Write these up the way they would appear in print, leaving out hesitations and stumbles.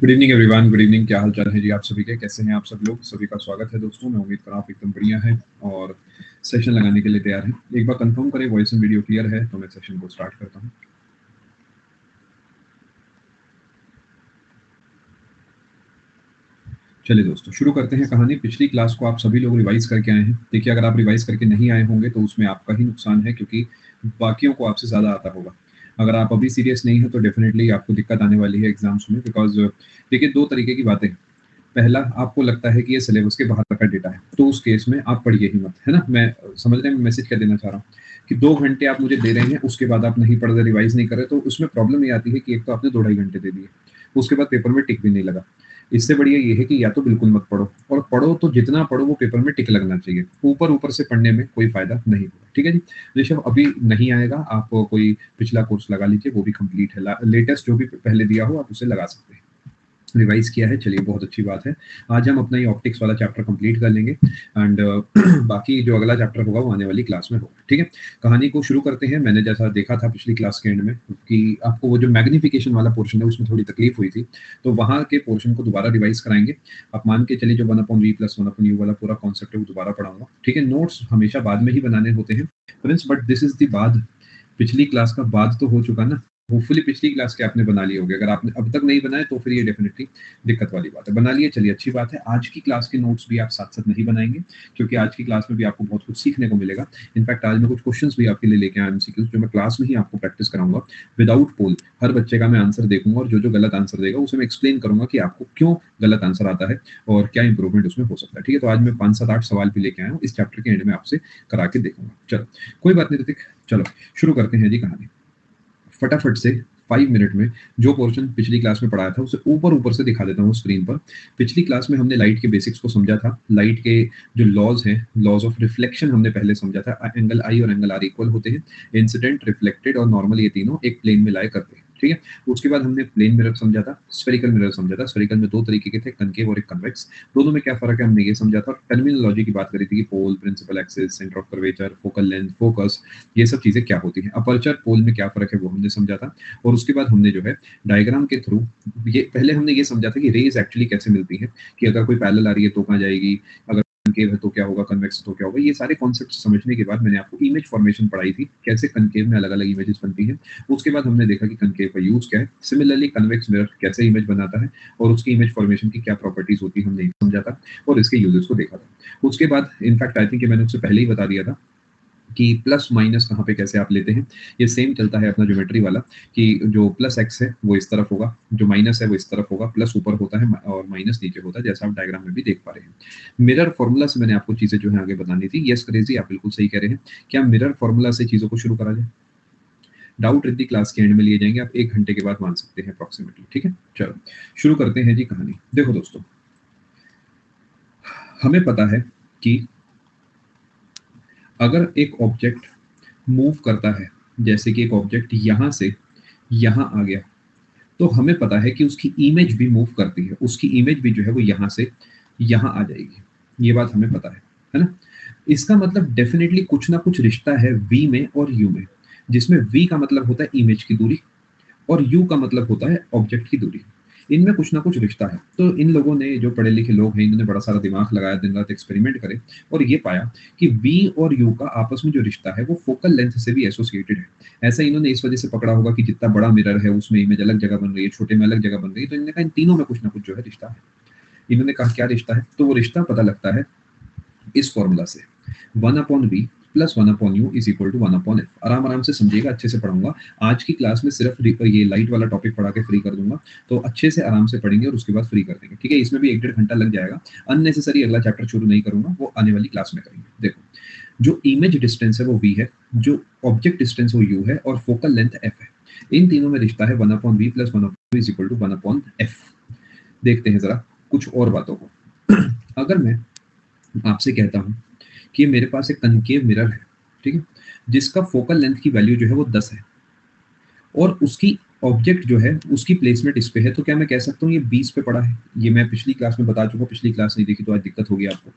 Good evening everyone, good evening. क्या हाल चाल है जी आप सभी के? कैसे हैं आप सब लोग? सभी का स्वागत है दोस्तों। मैं उम्मीद कर रहा हूँ आप एकदम बढ़िया है और सेशन लगाने के लिए तैयार हैं। एक बार कंफर्म करें वॉइस एंड वीडियो क्लियर है तो मैं सेशन को स्टार्ट करता हूँ। चलिए दोस्तों शुरू करते हैं कहानी। पिछली क्लास को आप सभी लोग रिवाइज करके आए हैं। देखिए, अगर आप रिवाइज करके नहीं आए होंगे तो उसमें आपका ही नुकसान है, क्योंकि बाकियों को आपसे ज़्यादा आता होगा। अगर आप अभी सीरियस नहीं है तो डेफिनेटली आपको दिक्कत आने वाली है एग्जाम्स में। बिकॉज देखिए, दो तरीके की बातें। पहला, आपको लगता है कि ये सिलेबस के बाहर का डेटा है, तो उस केस में आप पढ़िए ही मत, है ना। मैं समझने में मैसेज क्या देना चाह रहा हूँ कि 2 घंटे आप मुझे दे रहे हैं, उसके बाद आप नहीं पढ़ रहे, रिवाइज नहीं कर रहे, तो उसमें प्रॉब्लम ये आती है कि एक तो आपने 2 ढाई घंटे दे दिए, उसके बाद पेपर में टिक भी नहीं लगा। इससे बढ़िया ये है कि या तो बिल्कुल मत पढ़ो, और पढ़ो तो जितना पढ़ो वो पेपर में टिक लगना चाहिए। ऊपर ऊपर से पढ़ने में कोई फायदा नहीं होगा। ठीक है जी। ऋषभ, अभी नहीं आएगा, आप कोई पिछला कोर्स लगा लीजिए, वो भी कंप्लीट है। लेटेस्ट जो भी पहले दिया हो आप उसे लगा सकते हैं। रिवाइज किया है, चलिए बहुत अच्छी बात है। आज हम अपना ये ऑप्टिक्स वाला चैप्टर कंप्लीट कर लेंगे एंड बाकी जो अगला चैप्टर होगा वो आने वाली क्लास में होगा। ठीक है, कहानी को शुरू करते हैं। मैंने जैसा देखा था पिछली क्लास के एंड में कि आपको वो जो मैग्निफिकेशन वाला पोर्शन है उसमें थोड़ी तकलीफ हुई थी, तो वहां के पोर्शन को दोबारा रिवाइज कराएंगे। आप मान के चलिए जो 1/v + 1/u वाला पूरा कॉन्सेप्ट है वो दोबारा पढ़ाऊंगा। ठीक है, नोट्स हमेशा बाद में ही बनाने होते हैं friends, but this is the बाद। पिछली क्लास का बाद तो हो चुका ना। होपफुली पिछली क्लास के आपने बना लिए होंगे। अगर आपने अब तक नहीं बनाए तो फिर ये डेफिनेटली दिक्कत वाली बात है। बना लिए, चलिए अच्छी बात है। आज की क्लास के नोट्स भी आप साथ साथ नहीं बनाएंगे, क्योंकि आज की क्लास में भी आपको बहुत कुछ सीखने को मिलेगा। इनफैक्ट आज मैं कुछ क्वेश्चंस भी आपके लिए लेके आया, एमसीक्यूज, जो मैं क्लास में ही आपको प्रैक्टिस कराऊंगा विदाउट पोल। हर बच्चे का मैं आंसर देखूंगा और जो जो गलत आंसर देगा उसे मैं एक्सप्लेन करूंगा कि आपको क्यों गलत आंसर आता है और क्या इंप्रूवमेंट उसमें हो सकता है। ठीक है, तो आज मैं 5 7 8 सवाल भी लेके आया हूँ, इस चैप्टर के एंड में आपसे करा के देखूंगा। चलो कोई बात नहीं ऋतिक, चलो शुरू करते हैं जी कहानी फटाफट से। 5 मिनट में जो पोर्शन पिछली क्लास में पढ़ाया था उसे ऊपर ऊपर से दिखा देता हूँ स्क्रीन पर। पिछली क्लास में हमने लाइट के बेसिक्स को समझा था। लाइट के जो लॉज हैं, लॉज ऑफ रिफ्लेक्शन हमने पहले समझा था। एंगल आई और एंगल आर इक्वल होते हैं। इंसिडेंट, रिफ्लेक्टेड और नॉर्मल, ये तीनों एक प्लेन में लाए करते हैं। ठीक है, उसके बाद हमने प्लेन मिरर समझा था, स्फेरिकल मिरर समझा था। स्फेरिकल में 2 तरीके के थे, कनकेव और एक कन्वेक्स। दोनों में क्या फर्क है हमने ये समझा था। और टर्मिनोलॉजी की बात करी थी कि pole, principal axis, centre of curvature, focal length, focus, ये सब चीजें क्या होती हैं। अपर्चर, पोल में क्या फर्क है वो हमने समझा था। और उसके बाद हमने जो है डायग्राम के थ्रू, ये पहले हमने ये समझा था कि रेज एक्चुअली कैसे मिलती है, कि अगर कोई पैरेलल आ रही है तो कहाँ जाएगी, अगर कनकेव है तो क्या होगा, कन्वेक्स तो क्या होगा। ये सारे कॉन्सेप्ट समझने के बाद मैंने आपको इमेज फॉर्मेशन पढ़ाई थी, कैसे कनकेव में अलग अलग इमेजेस बनती हैं। उसके बाद हमने देखा कि कनकेव का यूज क्या है। सिमिलरली कन्वेक्स मिरर कैसे इमेज बनाता है और उसकी इमेज फॉर्मेशन की क्या प्रॉपर्टीज होती है हमने समझा था और इसके यूजेस को देखा था। उसके बाद इनफैक्ट आई थिंक मैंने उससे पहले ही बता दिया था कि प्लस माइनस कहाँ पे कैसे आप लेते हैं। ये सेम चलता है अपना ज्योमेट्री वाला, कि जो प्लस एक्स है वो इस तरफ होगा, जो माइनस है वो इस तरफ होगा, प्लस ऊपर होता है और माइनस नीचे होता है, जैसा आप डायग्राम में भी देख पा रहे हैं। मिरर फॉर्मूला से मैंने आपको चीजें जो है आगे बतानी थी। यस क्रेजी, आप बिल्कुल सही कह रहे हैं। क्या मिरर फॉर्मूला से चीजों को शुरू करा जाए? डाउट रिद्धि क्लास के एंड में लिए जाएंगे, आप 1 घंटे के बाद मान सकते हैं अप्रोक्सीमेटली। ठीक है, चलो शुरू करते हैं जी कहानी। देखो दोस्तों, हमें पता है कि अगर एक ऑब्जेक्ट मूव करता है, जैसे कि एक ऑब्जेक्ट यहां से यहां आ गया, तो हमें पता है कि उसकी इमेज भी मूव करती है। उसकी इमेज भी जो है वो यहां से यहां आ जाएगी। ये बात हमें पता है ना। इसका मतलब डेफिनेटली कुछ ना कुछ रिश्ता है वी में और यू में, जिसमें वी का मतलब होता है इमेज की दूरी और यू का मतलब होता है ऑब्जेक्ट की दूरी। इनमें कुछ ना कुछ रिश्ता है। तो इन लोगों ने, जो पढ़े लिखे लोग हैं, इन्होंने बड़ा सारा दिमाग लगाया, दिन रात एक्सपेरिमेंट करे और ये पाया कि V और U का आपस में जो रिश्ता है वो फोकल लेंथ से भी एसोसिएटेड है। ऐसा इन्होंने इस वजह से पकड़ा होगा कि जितना बड़ा मिरर है उसमें इमेज अलग जगह बन रही है, छोटे में अलग जगह बन रही है, तो इन्होंने कहा इन तीनों में कुछ ना कुछ जो है रिश्ता है। इन्होंने कहा क्या रिश्ता है, तो वो रिश्ता पता लगता है इस फॉर्मूला से। 1/v + 1/u = 1/f। आराम आराम से समझिएगा, अच्छे से पढ़ाऊंगा। आज की क्लास में सिर्फ ये लाइट वाला टॉपिक पढ़ा के फ्री कर दूंगा, तो अच्छे से आराम से पढ़ेंगे और उसके बाद फ्री कर देंगे। ठीक है, इसमें भी 1 डेढ़ घंटा लग जाएगा। अननेसेसरी अगला चैप्टर शुरू नहीं करूंगा, वो आने वाली क्लास में करेंगे। देखो, जो इमेज डिस्टेंस है वो v है, जो ऑब्जेक्ट डिस्टेंस वो u है और फोकल लेंथ f है। इन तीनों में रिश्ता है 1/v + 1/u = 1/f। देखते हैं जरा कुछ और बातों को। अगर मैं आपसे कहता हूं कि मेरे पास एक कनकेव मिरर है, ठीक है, जिसका फोकल लेंथ की वैल्यू जो है वो 10 है और उसकी ऑब्जेक्ट जो है उसकी प्लेसमेंट इस पे है, तो क्या मैं कह सकता हूँ ये 20 पे पड़ा है? ये मैं पिछली क्लास में बता चुका हूँ, पिछली क्लास नहीं देखी तो आज दिक्कत होगी आपको।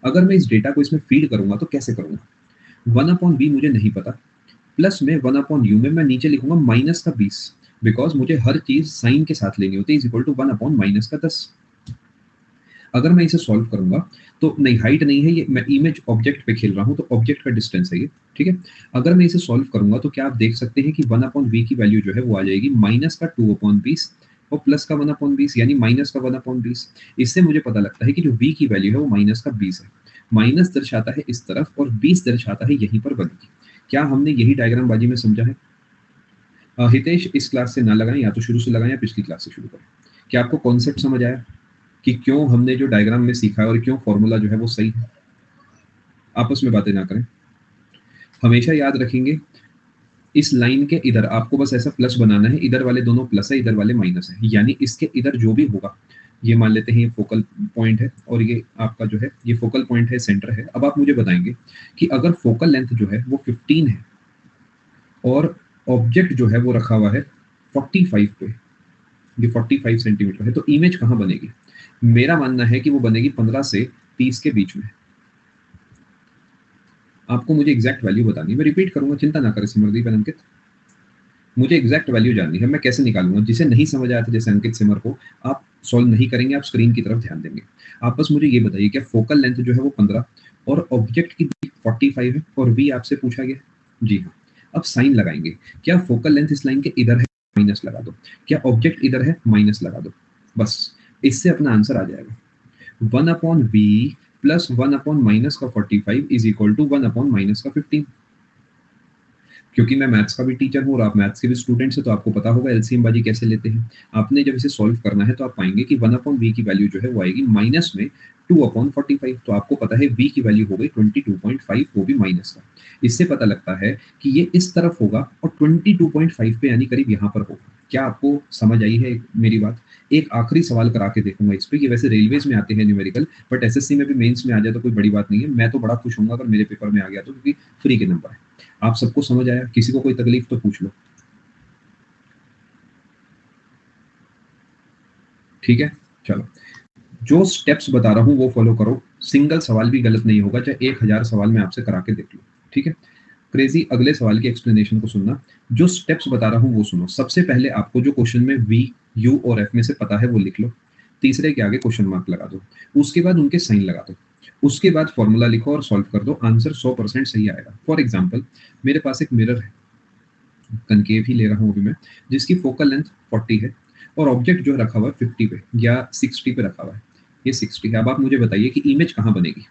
अगर मैं इस डेटा को इसमें फीड करूंगा तो कैसे करूंगा? 1/v मुझे नहीं पता, प्लस में 1/u में मैं नीचे लिखूंगा -20। बिकॉज मुझे हर चीज साइन के साथ लेनी होती है, इज इक्वल टू 1/-10। अगर मैं इसे सॉल्व करूंगा तो नहीं, हाइट नहीं है ये, मैं इमेज ऑब्जेक्ट पे खेल रहा हूं, तो ऑब्जेक्ट का डिस्टेंस है ये, ठीक है। अगर मैं इसे सॉल्व करूंगा तो क्या आप देख सकते हैं कि 1/v की वैल्यू जो है वो आ जाएगी माइनस का 2/20 और प्लस का 1/20, यानी माइनस का 1/20। इससे मुझे पता लगता है कि जो v की वैल्यू है वो माइनस का 20 है। माइनस दर्शाता है इस तरफ और 20 दर्शाता है यहीं पर 1 की। क्या हमने यही डायग्राम बाजी में समझा है? हितेश, इस क्लास से ना लगाएं, या तो शुरू से लगाएं या पिछली क्लास से शुरू करें। क्या आपको कॉन्सेप्ट समझ आया कि क्यों हमने जो डायग्राम में सीखा है और क्यों फॉर्मूला जो है वो सही है? आपस में बातें ना करें। हमेशा याद रखेंगे, इस लाइन के इधर आपको बस ऐसा प्लस बनाना है, इधर वाले दोनों प्लस है, इधर वाले माइनस है, यानी इसके इधर जो भी होगा, ये मान लेते हैं ये फोकल पॉइंट है और ये आपका जो है ये फोकल पॉइंट है, सेंटर है। अब आप मुझे बताएंगे कि अगर फोकल लेंथ जो है वो 15 है और ऑब्जेक्ट जो है वो रखा हुआ है 45 पे, ये 45 सेंटीमीटर है, तो इमेज कहाँ बनेगी? मेरा मानना है कि वो बनेगी 15 से 30 के बीच में। आपको मुझे एग्जैक्ट वैल्यू बतानी है, मैं रिपीट करूंगा, चिंता ना करें सिमरदीप एंड अंकित। मुझे एग्जैक्ट वैल्यू जाननी है, मैं कैसे निकालूंगा? जिसे नहीं समझ आया था जैसे अंकित सिमर को, आप सॉल्व नहीं करेंगे, आप स्क्रीन की तरफ ध्यान देंगे। आप बस मुझे ये बताइए, क्या फोकल लेंथ जो है वो 15 और ऑब्जेक्ट की 45 है और वी आपसे पूछा गया? जी हाँ। अब साइन लगाएंगे। क्या फोकल लेंथ इस लाइन के इधर है? माइनस लगा दो। क्या ऑब्जेक्ट इधर है? माइनस लगा दो। बस इससे अपना आंसर आ जाएगा। 1/v plus 1/-45 is equal to 1/-15। क्योंकि मैं मैथ्स का भी टीचर हूँ और आप मैथ्स के भी स्टूडेंट्स हैं, तो आपको पता होगा एलसीएम बाजी कैसे लेते हैं। आपने जब इसे सॉल्व करना है तो आप पाएंगे कि 1/v की वैल्यू जो है वो आएगी माइनस में 2/45। तो आपको पता है v की वैल्यू हो गई 22.5, वो भी माइनस का। इससे पता लगता है कि ये इस तरफ होगा और 22.5 पे यानी करीब यहाँ पर होगा। क्या आपको समझ आई है मेरी बात? एक आखिरी सवाल करा के देखूंगा इस पे, कि वैसे रेलवेज में आते हैं न्यूमेरिकल, बट एसएससी में भी मेंस में आ जाए तो कोई बड़ी बात नहीं है। मैं तो बड़ा खुश होऊंगा अगर मेरे पेपर में आ गया तो, क्योंकि फ्री के नंबर है। आप सबको समझ आया? किसी को कोई तकलीफ तो पूछ लो। ठीक है, चलो। जो स्टेप्स बता रहा हूं वो फॉलो करो, सिंगल सवाल भी गलत नहीं होगा, चाहे 1000 सवाल मैं आपसे करा के देख लूं। ठीक है, क्रेजी, अगले सवाल की एक्सप्लेनेशन को सुनना। जो स्टेप्स बता रहा हूं वो सुनो। सबसे पहले आपको जो क्वेश्चन में वी, यू और एफ में से पता है वो लिख लो। तीसरे के आगे क्वेश्चन मार्क लगा दो। उसके बाद उनके साइन लगा दो। उसके बाद फॉर्मूला लिखो और सॉल्व कर दो। आंसर 100% सही आएगा। फॉर एग्जाम्पल, मेरे पास एक मिरर है, कनकेव ही ले रहा हूं अभी मैं, जिसकी फोकल लेंथ 40 है और ऑब्जेक्ट जो रखा हुआ है 50 पे या 60 पे रखा हुआ है। ये 60 है। अब आप मुझे बताइए कि इमेज कहाँ बनेगी?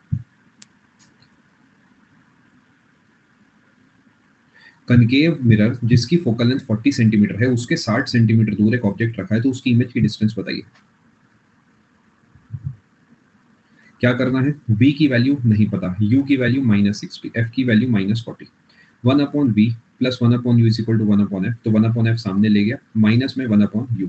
कनकेव मिरर जिसकी फोकल लेंथ 40 सेंटीमीटर है, उसके 60 सेंटीमीटर दूर एक ऑब्जेक्ट रखा है, तो उसकी इमेज की डिस्टेंस बताइए। क्या करना है? v की वैल्यू नहीं पता, u की वैल्यू -60, f की value -40। 1/v plus 1/u is equal to 1/f, तो 1/f सामने ले गया, माइनस में 1/u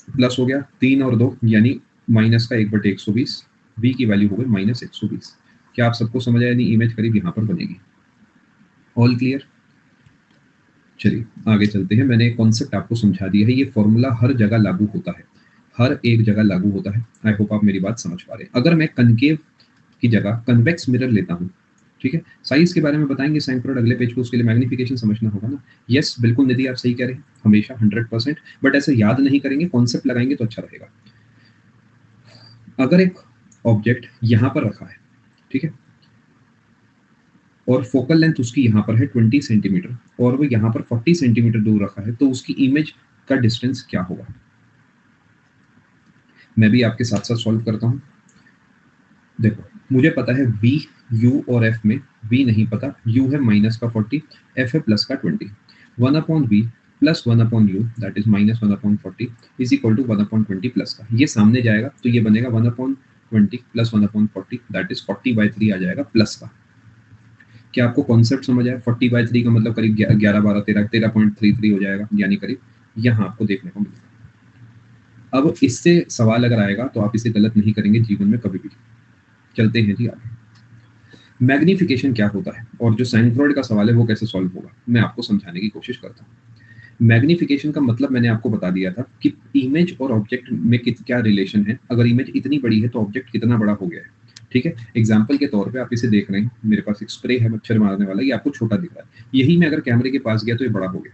प्लस हो गया 3 और 2 यानी माइनस का 1/120। v की वैल्यू हो गई -120। क्या आप सबको समझ आया? यानी इमेज करीब यहाँ पर बनेगी। All clear? चलिए आगे चलते हैं। मैंने कॉन्सेप्ट आपको समझा दिया है, ये फॉर्मूला हर जगह लागू होता है, हर एक जगह लागू होता है। आई होप आप मेरी बात समझ पा रहे हैं। अगर मैं कनकेव की जगह कन्वेक्स मिरर लेता हूँ, ठीक है, साइज के बारे में बताएंगे साइन प्रोड अगले पेज पे, उसके लिए मैग्निफिकेशन समझना होगा ना। यस बिल्कुल निधि, आप सही कह रहे हैं, हमेशा 100%, बट ऐसे याद नहीं करेंगे, कॉन्सेप्ट लगाएंगे तो अच्छा रहेगा। अगर एक ऑब्जेक्ट यहाँ पर रखा है, ठीक है, और फोकल लेंथ उसकी यहाँ पर है 20 सेंटीमीटर और वो यहाँ पर 40 सेंटीमीटर दूर रखा है, तो उसकी इमेज का डिस्टेंस क्या होगा? मैं भी आपके साथ साथ सॉल्व करता हूँ। देखो, मुझे पता है v, u और f में v नहीं पता, u है माइनस का 40, f है प्लस का 20। 1/v plus 1/u that is -1/40 is equal to 1/20 plus का, ये सामने जाएगा तो ये बनेगा 1/20 प्लस 1/40 दैट इज 40/3 आ जाएगा प्लस का। क्या आपको कॉन्सेप्ट समझ आया? 40/3 का मतलब करीब 11 12 13 13.33 हो जाएगा, यानी करीब यहाँ आपको देखने को मिलेगा। अब इससे सवाल अगर आएगा तो आप इसे गलत नहीं करेंगे जीवन में कभी भी। चलते हैं जी आगे। मैग्निफिकेशन क्या होता है और जो साइनफ्रॉइड का सवाल है वो कैसे सॉल्व होगा, मैं आपको समझाने की कोशिश करता हूँ। मैग्निफिकेशन का मतलब मैंने आपको बता दिया था कि इमेज और ऑब्जेक्ट में क्या रिलेशन है। अगर इमेज इतनी बड़ी है तो ऑब्जेक्ट कितना बड़ा हो गया है। ठीक है, एग्जाम्पल के तौर पे आप इसे देख रहे हैं, मेरे पास एक स्प्रे है मच्छर मारने वाला, ये आपको छोटा दिख रहा है, यही मैं अगर कैमरे के पास गया तो ये बड़ा हो गया।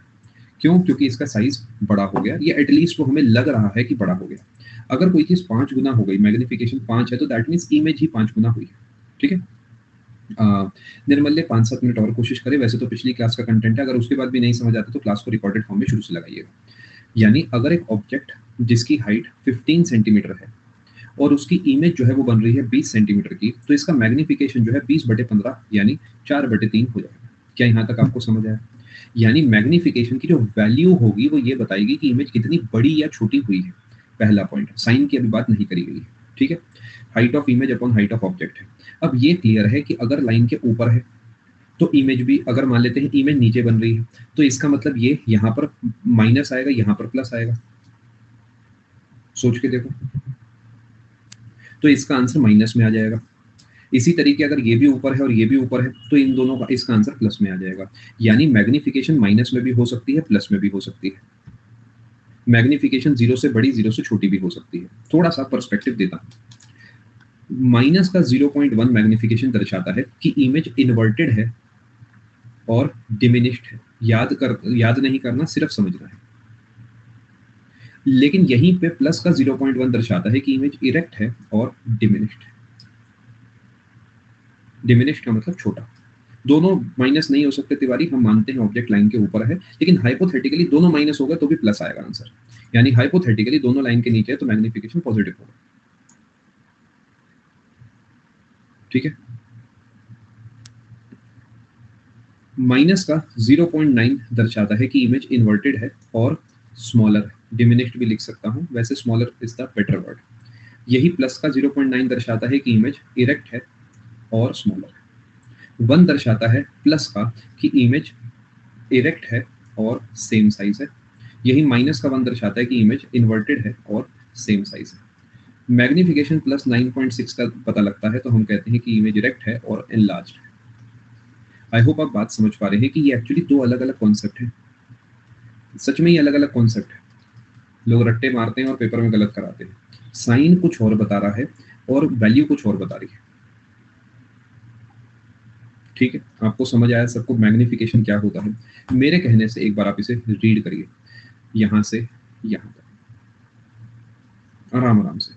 क्यों? क्योंकि इसका साइज बड़ा हो गया, या एटलीस्ट वो हमें लग रहा है कि बड़ा हो गया। अगर कोई चीज 5 गुना हो गई, मैग्निफिकेशन 5 है, तो दैट मीन्स इमेज ही 5 गुना हुई है। ठीक है। निर्मल्य 5-7 मिनट और कोशिश करें। वैसे तो पिछली क्लास का कंटेंट है, अगर उसके बाद भी नहीं समझ आता तो क्लास को रिकॉर्डेड फॉर्म में शुरू से लगाइएगा। यानी अगर एक ऑब्जेक्ट जिसकी हाइट 15 सेंटीमीटर है और उसकी इमेज जो है वो बन रही है 20 सेंटीमीटर की, तो इसका मैग्निफिकेशन जो है 20/15 यानी 4/3 हो जाएगा। क्या यहाँ तक आपको समझ आया? यानी मैग्निफिकेशन की जो वैल्यू होगी वो ये बताएगी कि इमेज कितनी बड़ी या छोटी हुई है। पहला पॉइंट, साइन की अभी बात नहीं करी गई है। ठीक है। Height of image upon height of object है। अब ये क्लियर है कि अगर लाइन के ऊपर है तो इमेज भी, अगर मान लेते हैं इमेज नीचे बन रही है, तो इसका मतलब ये यहाँ पर माइनस आएगा, यहाँ पर प्लस आएगा। सोच के देखो, तो इसका आंसर माइनस में आ जाएगा। इसी तरीके अगर ये भी ऊपर है और ये भी ऊपर है, तो इन दोनों का इसका आंसर प्लस में आ जाएगा। यानी मैग्निफिकेशन माइनस में भी हो सकती है, प्लस में भी हो सकती है। मैग्निफिकेशन 0 से बड़ी, 0 से छोटी भी हो सकती है। थोड़ा सा पर्सपेक्टिव देता हूं। माइनस का 0.1 मैग्निफिकेशन दर्शाता है कि इमेज इन्वर्टेड है और डिमिनिश्ड है। याद नहीं करना, सिर्फ समझना है। लेकिन यहीं पे प्लस का 0.1 दर्शाता है कि इमेज इरेक्ट है और डिमिनिश्ड है। डिमिनिश्ड का मतलब छोटा। दोनों माइनस नहीं हो सकते तिवारी, हम मानते हैं ऑब्जेक्ट लाइन के ऊपर है, लेकिन हाइपोथेटिकली दोनों माइनस होगा तो भी प्लस आएगा आंसर। यानी हाइपोथेटिकली दोनों लाइन के नीचे है तो मैग्निफिकेशन पॉजिटिव होगा। ठीक है। माइनस का 0.9 दर्शाता है कि इमेज इन्वर्टेड है और स्मॉलर है। डिमिनिश्ड भी लिख सकता हूं, वैसे smaller is the better word. यही प्लस का 0.9 दर्शाता है कि इमेज इरेक्ट है और स्मॉलर है। 1 दर्शाता है प्लस का कि इमेज इरेक्ट है और सेम साइज है। यही माइनस का 1 दर्शाता है कि इमेज इन्वर्टेड है और सेम साइज है। मैग्निफिकेशन प्लस 9.6 का पता लगता है तो हम कहते हैं कि इमेज इरेक्ट है और एनलार्ज्ड है। आई होप आप बात समझ पा रहे हैं कि ये एक्चुअली दो अलग अलग कॉन्सेप्ट हैं। सच में ही अलग अलग कॉन्सेप्ट है। लोग रट्टे मारते हैं और पेपर में गलत कराते हैं। साइन कुछ और बता रहा है और वैल्यू कुछ और बता रही है। ठीक है, आपको समझ आया सबको मैग्निफिकेशन क्या होता है? मेरे कहने से एक बार आप इसे रीड करिए, यहां से यहां तक, आराम आराम से।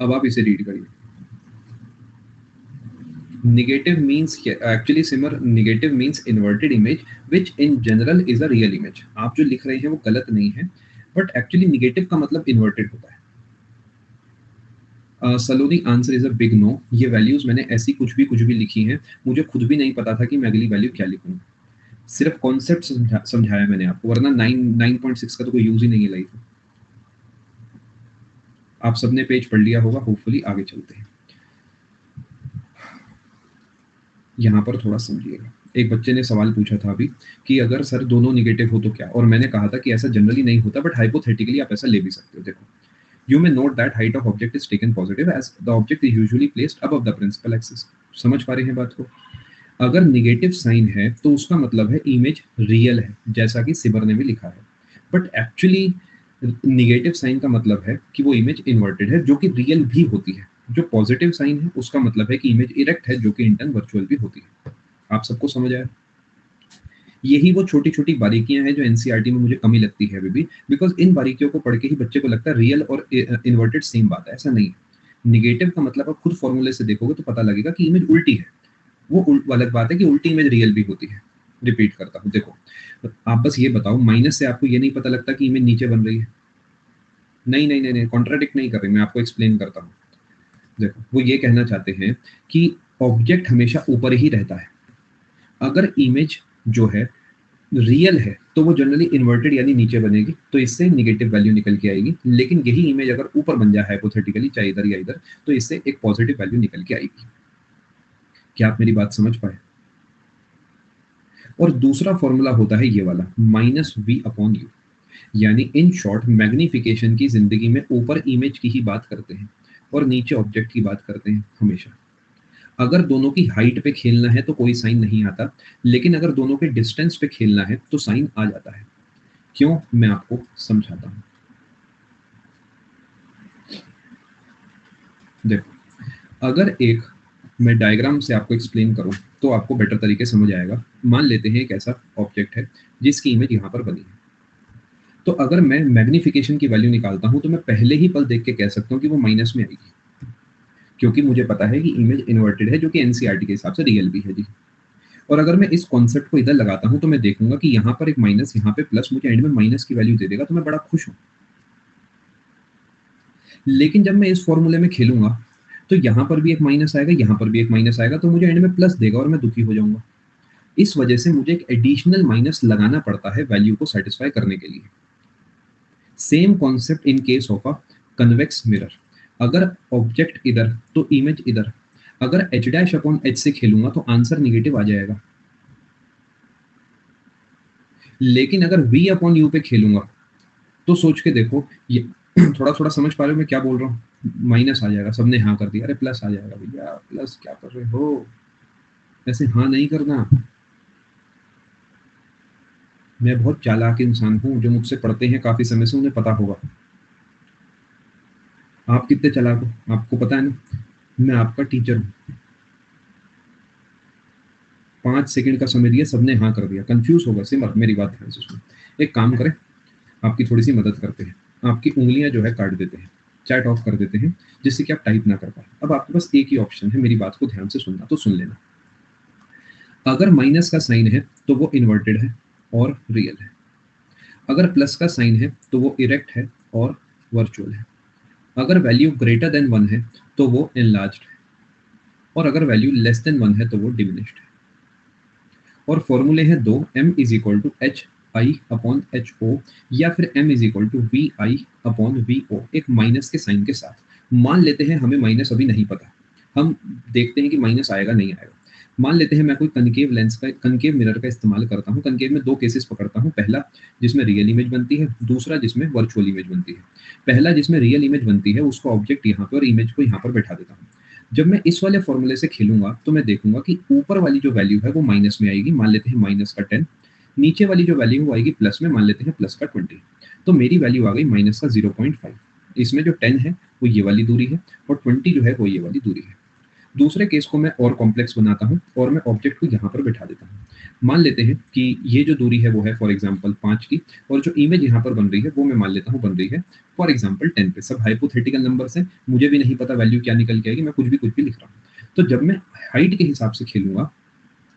अब आप इसे रीड करिए। Negative means, actually Simar, negative means inverted image which in general is a real image। आप जो लिख रहे हैं वो गलत नहीं है, बट एक्चुअली निगेटिव का मतलब इन्वर्टेड होता है। Saloni answer is a big no. ये वैल्यूज मैंने ऐसी कुछ भी लिखी हैं, मुझे खुद भी नहीं पता था कि मैं अगली वैल्यू क्या लिखूंगा। सिर्फ कॉन्सेप्ट समझाया मैंने आपको, वरना 9.6 का तो कोई यूज ही नहीं है लाइफ में। आप सबने पेज पढ़ लिया होगा, होपफुली आगे चलते हैं। यहाँ पर थोड़ा समझिएगा। एक बच्चे ने सवाल पूछा था अभी कि अगर सर दोनों निगेटिव हो तो क्या, और मैंने कहा था कि ऐसा जनरली नहीं होता, बट हाइपोथेटिकली आप ऐसा ले भी सकते हो। देखो, you may note that height of object is taken positive as the object is usually placed above the principal axis। समझ पा रहे हैं बात को? अगर निगेटिव साइन है तो उसका मतलब है इमेज रियल है, जैसा कि सिबर ने भी लिखा है। बट एक्चुअली निगेटिव साइन का मतलब है कि वो इमेज इन्वर्टेड है, जो कि रियल भी होती है। जो पॉजिटिव साइन है उसका मतलब है कि इमेज इरेक्ट है, जो कि इंटर्न वर्चुअल भी होती है। आप सबको समझ आया? यही वो छोटी छोटी बारीकियां हैं जो एनसीईआरटी में मुझे कमी लगती है अभी भी, बिकॉज इन बारीकियों को पढ़ के ही बच्चे को लगता है रियल और इन्वर्टेड सेम बात है। ऐसा नहीं है। निगेटिव का मतलब आप खुद फॉर्मूले से देखोगे तो पता लगेगा कि इमेज उल्टी है। वो अलग बात है कि उल्टी इमेज रियल भी होती है। रिपीट करता हूँ, देखो, आप बस ये बताओ, माइनस से आपको ये नहीं पता लगता कि इमेज नीचे बन रही है? नहीं नहीं नहीं नहीं, कॉन्ट्राडिक्ट नहीं कर रही, मैं आपको एक्सप्लेन करता हूँ। देखो, वो ये कहना चाहते हैं कि ऑब्जेक्ट हमेशा ऊपर ही रहता है। अगर इमेज जो है रियल है तो वो जनरली इन्वर्टेड यानी नीचे बनेगी, तो इससे निगेटिव वैल्यू निकल के आएगी। लेकिन यही इमेज अगर ऊपर बन जाए हाइपोथेटिकली, चाहे इधर या इधर, तो इससे एक पॉजिटिव वैल्यू निकल के आएगी। क्या आप मेरी बात समझ पाए? और दूसरा फॉर्मूला होता है ये वाला, -v/u। यानी इन शॉर्ट, मैग्निफिकेशन की जिंदगी में ऊपर इमेज की ही बात करते हैं और नीचे ऑब्जेक्ट की बात करते हैं हमेशा। अगर दोनों की हाइट पे खेलना है तो कोई साइन नहीं आता, लेकिन अगर दोनों के डिस्टेंस पे खेलना है तो साइन आ जाता है। क्यों? मैं आपको समझाता हूं। देखो, अगर एक मैं डायग्राम से आपको एक्सप्लेन करूं तो आपको बेटर तरीके समझ आएगा। मान लेते हैं एक ऐसा ऑब्जेक्ट है जिसकी इमेज यहाँ पर बनी है। तो अगर मैं मैग्नीफिकेशन की वैल्यू निकालता हूं तो मैं पहले ही पल देख के कह सकता हूं कि वो माइनस में आएगी, क्योंकि मुझे पता है कि इमेज इन्वर्टेड है, जो कि एनसीईआरटी के हिसाब से रियल भी है जी। और अगर मैं इस कॉन्सेप्ट को इधर लगाता हूं तो मैं देखूंगा कि यहाँ पर एक माइनस, यहाँ पे प्लस, मुझे एंड में माइनस की वैल्यू दे देगा, तो मैं बड़ा खुश हूं। लेकिन जब मैं इस फॉर्मूले में खेलूंगा तो यहाँ पर भी एक माइनस आएगा, यहाँ पर भी एक माइनस आएगा, तो मुझे एंड में प्लस देगा और मैं दुखी हो जाऊंगा। इस वजह से मुझे एक एडिशनल माइनस लगाना पड़ता है वैल्यू को सेटिस्फाई करने के लिए। Same concept in case of a convex mirror. अगर ऑब्जेक्ट इधर तो इमेज इधर, अगर एच डैश अपॉन एच से खेलूंगा तो आंसर निगेटिव आ जाएगा। लेकिन अगर v अपॉन यू पे खेलूंगा तो सोच के देखो, ये थोड़ा थोड़ा समझ पा रहे हो मैं क्या बोल रहा हूँ? माइनस आ जाएगा, सबने हाँ कर दिया, अरे प्लस आ जाएगा। भैया प्लस क्या कर रहे हो, ऐसे हाँ नहीं करना। मैं बहुत चालाक इंसान हूँ, जो मुझसे पढ़ते हैं काफी समय से उन्हें पता होगा। आप कितने चालाक हो आपको पता है ना, मैं आपका टीचर हूँ। 5 सेकंड का समय दिया, सबने हाँ कर दिया, कंफ्यूज होगा। सिमर मेरी बात ध्यान से सुनो, एक काम करें, आपकी थोड़ी सी मदद करते हैं। आपकी उंगलियां जो है काट देते हैं, चैट ऑफ कर देते हैं, जिससे कि आप टाइप ना कर पाए। अब आपके पास एक ही ऑप्शन है, मेरी बात को ध्यान से सुनना, तो सुन लेना। अगर माइनस का साइन है तो वो इन्वर्टेड है और रियल है। अगर प्लस का साइन है तो वो इरेक्ट है और वर्चुअल है। अगर वैल्यू ग्रेटर देन 1 है तो वो एनलार्ज्ड है, और अगर वैल्यू लेस देन 1 है तो वो डिमिनिश्ड है। और फॉर्मूले हैं दो, m is equal to H I upon H O, या फिर m is equal to V I upon V O, एक माइनस के साइन के साथ। मान लेते हैं हमें माइनस अभी नहीं पता, हम देखते हैं कि माइनस आएगा नहीं आएगा। मान लेते हैं मैं कोई कनकेव लेंस का, कनकेव मिरर का इस्तेमाल करता हूँ। कनकेव में दो केसेस पकड़ता हूँ, पहला जिसमें रियल इमेज बनती है, दूसरा जिसमें वर्चुअल इमेज बनती है। पहला जिसमें रियल इमेज बनती है उसको ऑब्जेक्ट यहाँ पर और इमेज को यहाँ पर बैठा देता हूँ। जब मैं इस वाले फॉर्मूले से खेलूंगा तो मैं देखूंगा कि ऊपर वाली जो वैल्यू है वो माइनस में आएगी, मान लेते हैं माइनस का 10। नीचे वाली जो वैल्यू वो आएगी प्लस में, मान लेते हैं प्लस का 20। तो मेरी वैल्यू आ गई माइनस का 0.5। इसमें जो 10 है वो ये वाली दूरी है, और 20 जो है वो ये वाली दूरी है। दूसरे केस को मैं और कॉम्प्लेक्स बनाता हूँ और मैं ऑब्जेक्ट को यहाँ पर बैठा देता हूँ। मान लेते हैं कि ये जो दूरी है वो है फॉर एग्जांपल 5 की, और जो इमेज यहाँ पर बन रही है वो मैं मान लेता हूँ बन रही है फॉर एग्जांपल 10 पे। सब हाइपोथेटिकल नंबर्स हैं, मुझे भी नहीं पता वैल्यू क्या निकल के आएगी, मैं कुछ भी लिख रहा हूँ। तो जब मैं हाइट के हिसाब से खेलूंगा,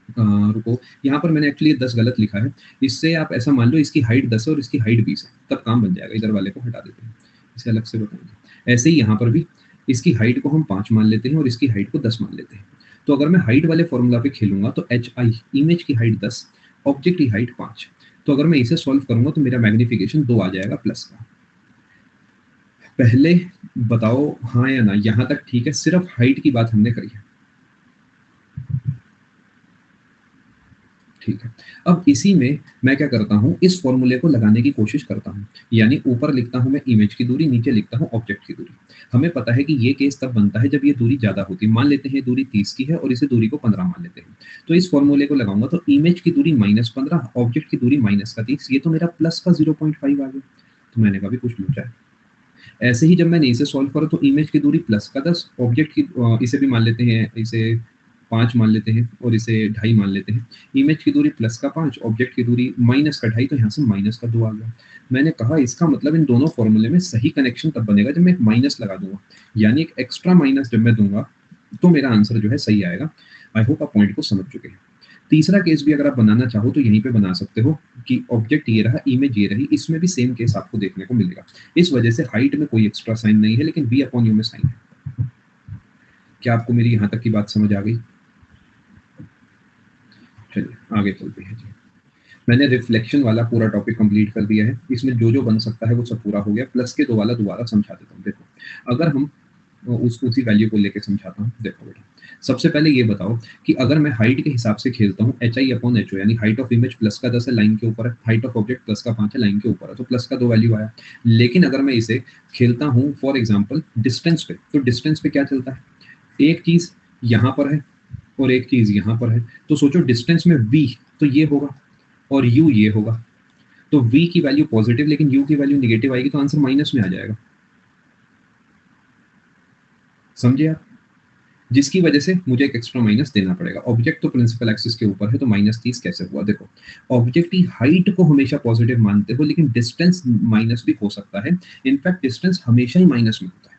रुको, यहाँ पर मैंने एक्चुअली 10 गलत लिखा है। इससे आप ऐसा मान लो इसकी हाइट 10 है और इसकी हाइट 20 है, तब काम बन जाएगा। इधर वाले को हटा देते हैं, इसे अलग से बताएंगे। ऐसे ही यहाँ पर भी इसकी हाइट को हम 5 मान लेते हैं और इसकी हाइट को 10 मान लेते हैं। तो अगर मैं हाइट वाले फॉर्मूला पे खेलूंगा तो एच आई, इमेज की हाइट 10, ऑब्जेक्ट की हाइट 5। तो अगर मैं इसे सॉल्व करूंगा तो मेरा मैग्निफिकेशन 2 आ जाएगा प्लस का। पहले बताओ हाँ या ना, यहाँ तक ठीक है? सिर्फ हाइट की बात हमने करी है, ठीक है। अब इसी में मैं क्या करता हूँ, इस फॉर्मूले को लगाने की कोशिश करता हूँ। यानी ऊपर लिखता हूँ मैं इमेज की दूरी, नीचे लिखता हूँ ऑब्जेक्ट की दूरी। हमें पता है कि ये केस तब बनता है जब ये दूरी ज्यादा होती है। मान लेते हैं दूरी 30 की है और इसे दूरी को 15 मान लेते हैं। तो इस फॉर्मूले को लगाऊंगा तो इमेज की दूरी -15, ऑब्जेक्ट की दूरी -30, ये तो मेरा प्लस का 0.5 आ गया। तो मैंने कहा भी कुछ लूचा है। ऐसे ही जब मैंने इसे सॉल्व करा तो इमेज की दूरी प्लस का 10, ऑब्जेक्ट की इसे भी मान लेते हैं, इसे 5 मान लेते हैं और इसे 2.5 मान लेते हैं। इमेज की दूरी प्लस का 5, ऑब्जेक्ट की दूरी माइनस का 2.5, तो यहाँ से माइनस का 2 आ गया। मैंने कहा इसका मतलब इन दोनों फॉर्मूले में सही कनेक्शन तब बनेगा जब मैं एक माइनस लगा दूंगा, यानी एक एक्स्ट्रा माइनस जब मैं दूंगा तो मेरा आंसर जो है सही आएगा। आई होप आप पॉइंट को समझ चुके हैं। तीसरा केस भी अगर आप बनाना चाहो तो यहीं पे बना सकते हो कि ऑब्जेक्ट ये रहा, इमेज ये रही, इसमें भी सेम केस आपको देखने को मिलेगा। इस वजह से हाइट में कोई एक्स्ट्रा साइन नहीं है, लेकिन v अपॉन यू में साइन है। क्या आपको मेरी यहाँ तक की बात समझ आ गई? चलिए आगे चलते हैं जी। मैंने रिफ्लेक्शन वाला पूरा टॉपिक कंप्लीट कर दिया है। इसमें जो जो बन सकता है वो सब पूरा हो गया। प्लस के 2 वाला दोबारा समझा देता हूँ। देखो, अगर हम उसी वैल्यू को लेके समझाता हूँ। देखो बेटा, सबसे पहले ये बताओ कि अगर मैं हाइट के हिसाब से खेलता हूँ, H I upon H O, यानी हाइट ऑफ इमेज प्लस का 10 है, लाइन के ऊपर है, हाइट ऑफ ऑब्जेक्ट प्लस का 5 है, लाइन के ऊपर है, तो प्लस का 2 वैल्यू आया। लेकिन अगर मैं इसे खेलता हूँ फॉर एग्जाम्पल डिस्टेंस पे, तो डिस्टेंस पे क्या चलता है? एक चीज यहाँ पर है और एक चीज यहाँ पर है, तो सोचो डिस्टेंस में v तो ये होगा और u ये होगा। तो v की वैल्यू पॉजिटिव लेकिन u की वैल्यू निगेटिव आएगी, तो आंसर माइनस में आ जाएगा। समझे आप? जिसकी वजह से मुझे एक एक्स्ट्रा माइनस देना पड़ेगा। ऑब्जेक्ट तो प्रिंसिपल एक्सिस के ऊपर है, तो -30 कैसे हुआ? देखो, ऑब्जेक्ट की हाइट को हमेशा पॉजिटिव मानते हो, लेकिन डिस्टेंस माइनस भी हो सकता है। इनफैक्ट डिस्टेंस हमेशा ही माइनस में होता है,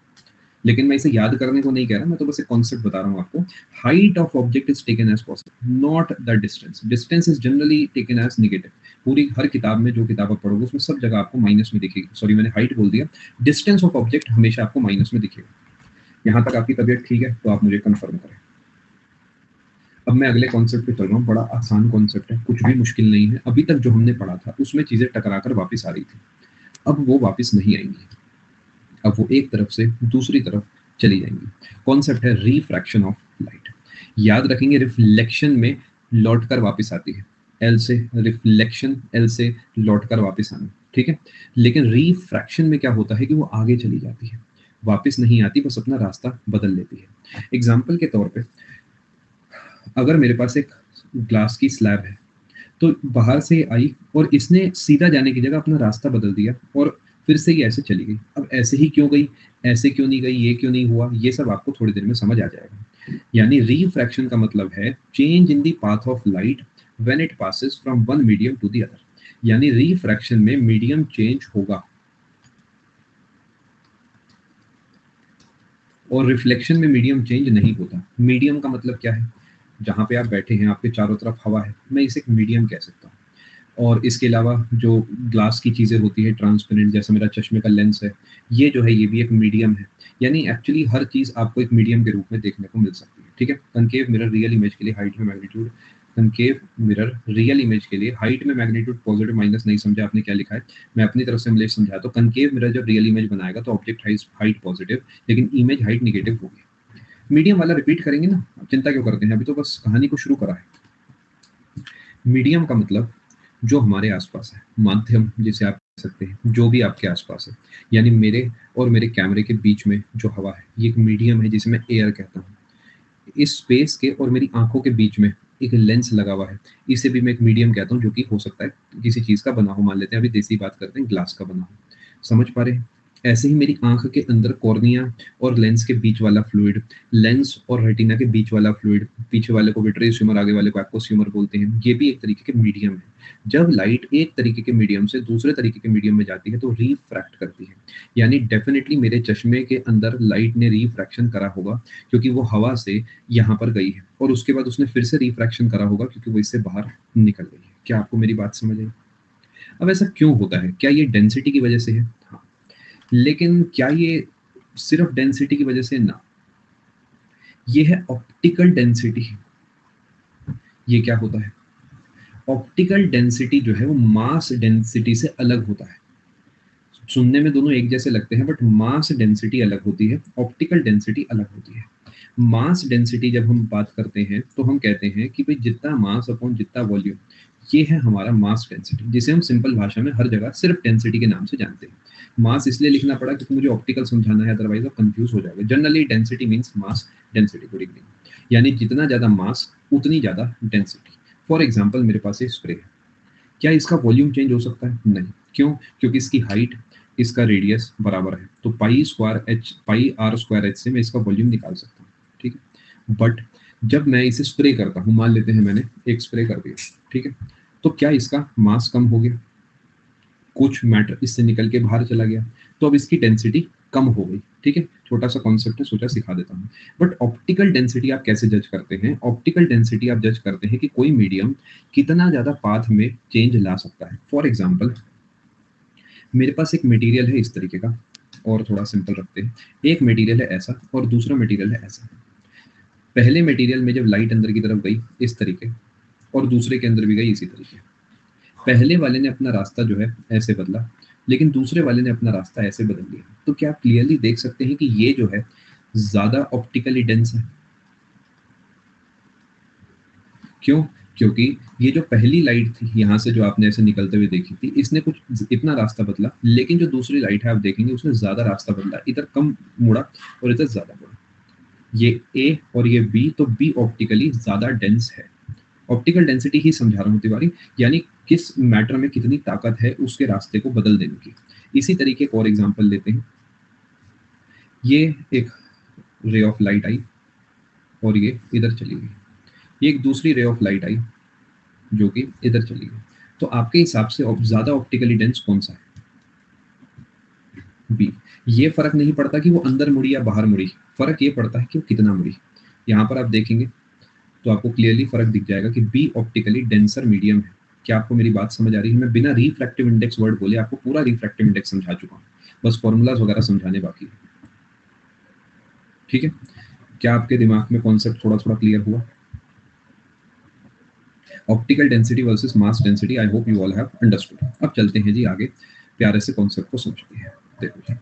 लेकिन मैं इसे याद करने को नहीं कह रहा, मैं तो बस एक कॉन्सेप्ट बता रहा हूँ आपको। Height of object is taken as positive, not the distance. Distance is generally taken as negative. पूरी हर किताब में, जो किताब आप पढ़ोगे, उसमें सब जगह आपको माइनस में दिखेगी। सॉरी, मैंने हाइट बोल दिया। डिस्टेंस ऑफ ऑब्जेक्ट हमेशा आपको माइनस में दिखेगा। यहाँ तक आपकी तबीयत ठीक है तो आप मुझे कंफर्म करें। अब मैं अगले कॉन्सेप्ट पे चल रहा हूँ। बड़ा आसान कॉन्सेप्ट है, कुछ भी मुश्किल नहीं है। अभी तक जो हमने पढ़ा था उसमें चीजें टकरा कर वापस आ रही थी, अब वो वापस नहीं आएंगी। अब वो एक तरफ से दूसरी तरफ चली जाएंगी। कॉन्सेप्ट है रिफ्रैक्शन ऑफ लाइट। याद रखेंगे, रिफ्लेक्शन में लौट कर वापस आती है, एल से रिफ्लेक्शन, एल से लौट कर वापस आना, ठीक है। लेकिन रिफ्रैक्शन में क्या होता है कि वो आगे चली जाती है, वापस नहीं आती, बस अपना रास्ता बदल लेती है। एग्जाम्पल के तौर पे, अगर मेरे पास एक ग्लास की स्लैब है, तो बाहर से आई और इसने सीधा जाने की जगह अपना रास्ता बदल दिया और फिर से ही ऐसे चली गई। अब ऐसे ही क्यों गई, ऐसे क्यों नहीं गई, ये क्यों नहीं हुआ, ये सब आपको थोड़ी देर में समझ आ जाएगा। यानी रिफ्रैक्शन का मतलब है change in the path of light when it passes from one medium to the other. यानी रिफ्रैक्शन में मीडियम चेंज होगा और रिफ्लेक्शन में मीडियम चेंज नहीं होता। मीडियम का मतलब क्या है? जहाँ पे आप बैठे हैं, आपके चारों तरफ हवा है, मैं इसे एक मीडियम कह सकता हूँ। और इसके अलावा जो ग्लास की चीज़ें होती है ट्रांसपेरेंट, जैसे मेरा चश्मे का लेंस है, ये जो है ये भी एक मीडियम है। यानी एक्चुअली हर चीज़ आपको एक मीडियम के रूप में देखने को मिल सकती है, ठीक है। कनकेव मिरर रियल इमेज के लिए हाइट में magnitude, concave mirror real image के लिए हाइट में मैग्नीट्यूड पॉजिटिव माइनस, नहीं समझा आपने क्या लिखा है, मैं अपनी तरफ से इंग्लिश समझा। तो कनकेव मिरर जब रियल इमेज बनाएगा तो ऑब्जेक्ट हाइट पॉजिटिव, लेकिन इमेज हाइट निगेटिव होगी। मीडियम वाला रिपीट करेंगे ना, चिंता क्यों करते हैं, अभी तो बस कहानी को शुरू करा है। मीडियम का मतलब जो हमारे आसपास है, माध्यम जिसे आप कह सकते हैं, जो भी आपके आसपास है। यानी मेरे और मेरे कैमरे के बीच में जो हवा है, ये एक मीडियम है जिसे मैं एयर कहता हूँ। इस स्पेस के और मेरी आंखों के बीच में एक लेंस लगा हुआ है, इसे भी मैं एक मीडियम कहता हूँ, जो कि हो सकता है किसी चीज का बना हो। मान लेते हैं, अभी देसी बात करते हैं, ग्लास का बना हो। समझ पा रहे हैं? ऐसे ही मेरी आंख के अंदर कॉर्निया और लेंस के बीच वाला फ्लूइड, लेंस और रेटिना के बीच वाला फ्लूइड, पीछे वाले को विट्रियस ह्यूमर, आगे वाले को एक्वस ह्यूमर बोलते हैं, ये भी एक तरीके के मीडियम है। जब लाइट एक तरीके के मीडियम से दूसरे तरीके के मीडियम में जाती है तो रिफ्रैक्ट करती है। यानी डेफिनेटली मेरे चश्मे के अंदर लाइट ने रिफ्रैक्शन करा होगा, क्योंकि वो हवा से यहाँ पर गई है, और उसके बाद उसने फिर से रिफ्रैक्शन करा होगा क्योंकि वो इससे बाहर निकल गई है। क्या आपको मेरी बात समझ आई? अब ऐसा क्यों होता है? क्या ये डेंसिटी की वजह से है? हाँ। लेकिन क्या ये सिर्फ डेंसिटी की वजह से? ना, ये है ऑप्टिकल डेंसिटी। ये क्या होता है? ऑप्टिकल डेंसिटी जो है वो मास डेंसिटी से अलग होता है। सुनने में दोनों एक जैसे लगते हैं, बट मास डेंसिटी अलग होती है, ऑप्टिकल डेंसिटी अलग होती है। मास डेंसिटी जब हम बात करते हैं तो हम कहते हैं कि भाई जितना मास अपॉन जितना वॉल्यूम, ये है हमारा मास डेंसिटी, जिसे हम सिंपल भाषा में हर जगह सिर्फ डेंसिटी के नाम से जानते हैं। मास इसलिए लिखना पड़ा क्योंकि मुझे ऑप्टिकल समझाना है, अदरवाइज आप कंफ्यूज हो जाएगा। Generally density means mass density, good evening. यानी जितना ज्यादा मास उतनी ज्यादा डेंसिटी। फॉर एग्जाम्पल, मेरे पास एक स्प्रे है, क्या इसका वॉल्यूम चेंज हो सकता है? नहीं। क्यों? क्योंकि इसकी हाइट, इसका रेडियस बराबर है, तो पाई आर स्क्वायर एच से मैं इसका वॉल्यूम निकाल सकता हूँ, ठीक है। बट जब मैं इसे स्प्रे करता हूँ, मान लेते हैं मैंने एक स्प्रे कर दिया, ठीक है, तो क्या इसका मास कम हो गया? कुछ मैटर इससे निकल के बाहर चला गया, तो अब इसकी डेंसिटी कम हो गई, ठीक है। छोटा सा कॉन्सेप्ट है, सोचा सिखा देता हूँ। बट ऑप्टिकल डेंसिटी आप कैसे जज करते हैं? ऑप्टिकल डेंसिटी आप जज करते हैं कि कोई मीडियम कितना ज्यादा पाथ में चेंज ला सकता है। फॉर एग्जाम्पल, मेरे पास एक मटेरियल है इस तरीके का, और थोड़ा सिंपल रखते हैं, एक मटेरियल है ऐसा और दूसरा मटेरियल है ऐसा। पहले मटेरियल में जब लाइट अंदर की तरफ गई इस तरीके, और दूसरे के अंदर भी गई इसी तरीके, पहले वाले ने अपना रास्ता जो है ऐसे बदला, लेकिन दूसरे वाले ने अपना रास्ता ऐसे बदल लिया। तो क्या आप क्लियरली देख सकते हैं कि ये जो है ज्यादा ऑप्टिकली डेंस है? क्यों? क्योंकि ये जो पहली लाइट थी यहाँ से, जो आपने ऐसे निकलते हुए देखी थी, इसने कुछ इतना रास्ता बदला, लेकिन जो दूसरी लाइट है आप देखेंगे उसने ज्यादा रास्ता बदला, इधर कम मुड़ा और इधर ज्यादा मुड़ा। ये ए और ये बी, तो बी ऑप्टिकली ज्यादा डेंस है। ऑप्टिकल डेंसिटी ही समझा रहा हूँ तिवारी, यानी किस मैटर में कितनी ताकत है उसके रास्ते को बदल देने की। इसी तरीके एक और एग्जांपल लेते हैं। ये एक रे ऑफ लाइट आई और ये इधर चली गई, ये एक दूसरी रे ऑफ लाइट आई जो कि इधर चली गई। तो आपके हिसाब से ज्यादा ऑप्टिकली डेंस कौन सा है? बी। ये फर्क नहीं पड़ता कि वो अंदर मुड़ी या बाहर मुड़ी, फर्क ये पड़ता है कि वो कितना मुड़ी। यहाँ पर आप देखेंगे तो आपको क्लियरली फर्क दिख जाएगा कि बी ऑप्टिकली डेंसर मीडियम है। क्या आपको मेरी बात समझ आ रही है? मैं बिना रिफ्रैक्टिव इंडेक्स वर्ड बोले आपको पूरा रिफ्रैक्टिव इंडेक्स समझा चुका हूँ, बस फॉर्मूलाज वगैरह समझाने बाकी है। ठीक है, क्या आपके दिमाग में कॉन्सेप्ट थोड़ा थोड़ा क्लियर हुआ? Optical density versus mass density, I hope you all have understood. अब चलते हैं जी आगे, प्यारे से कॉन्सेप्ट को समझते हैं। देखो जी,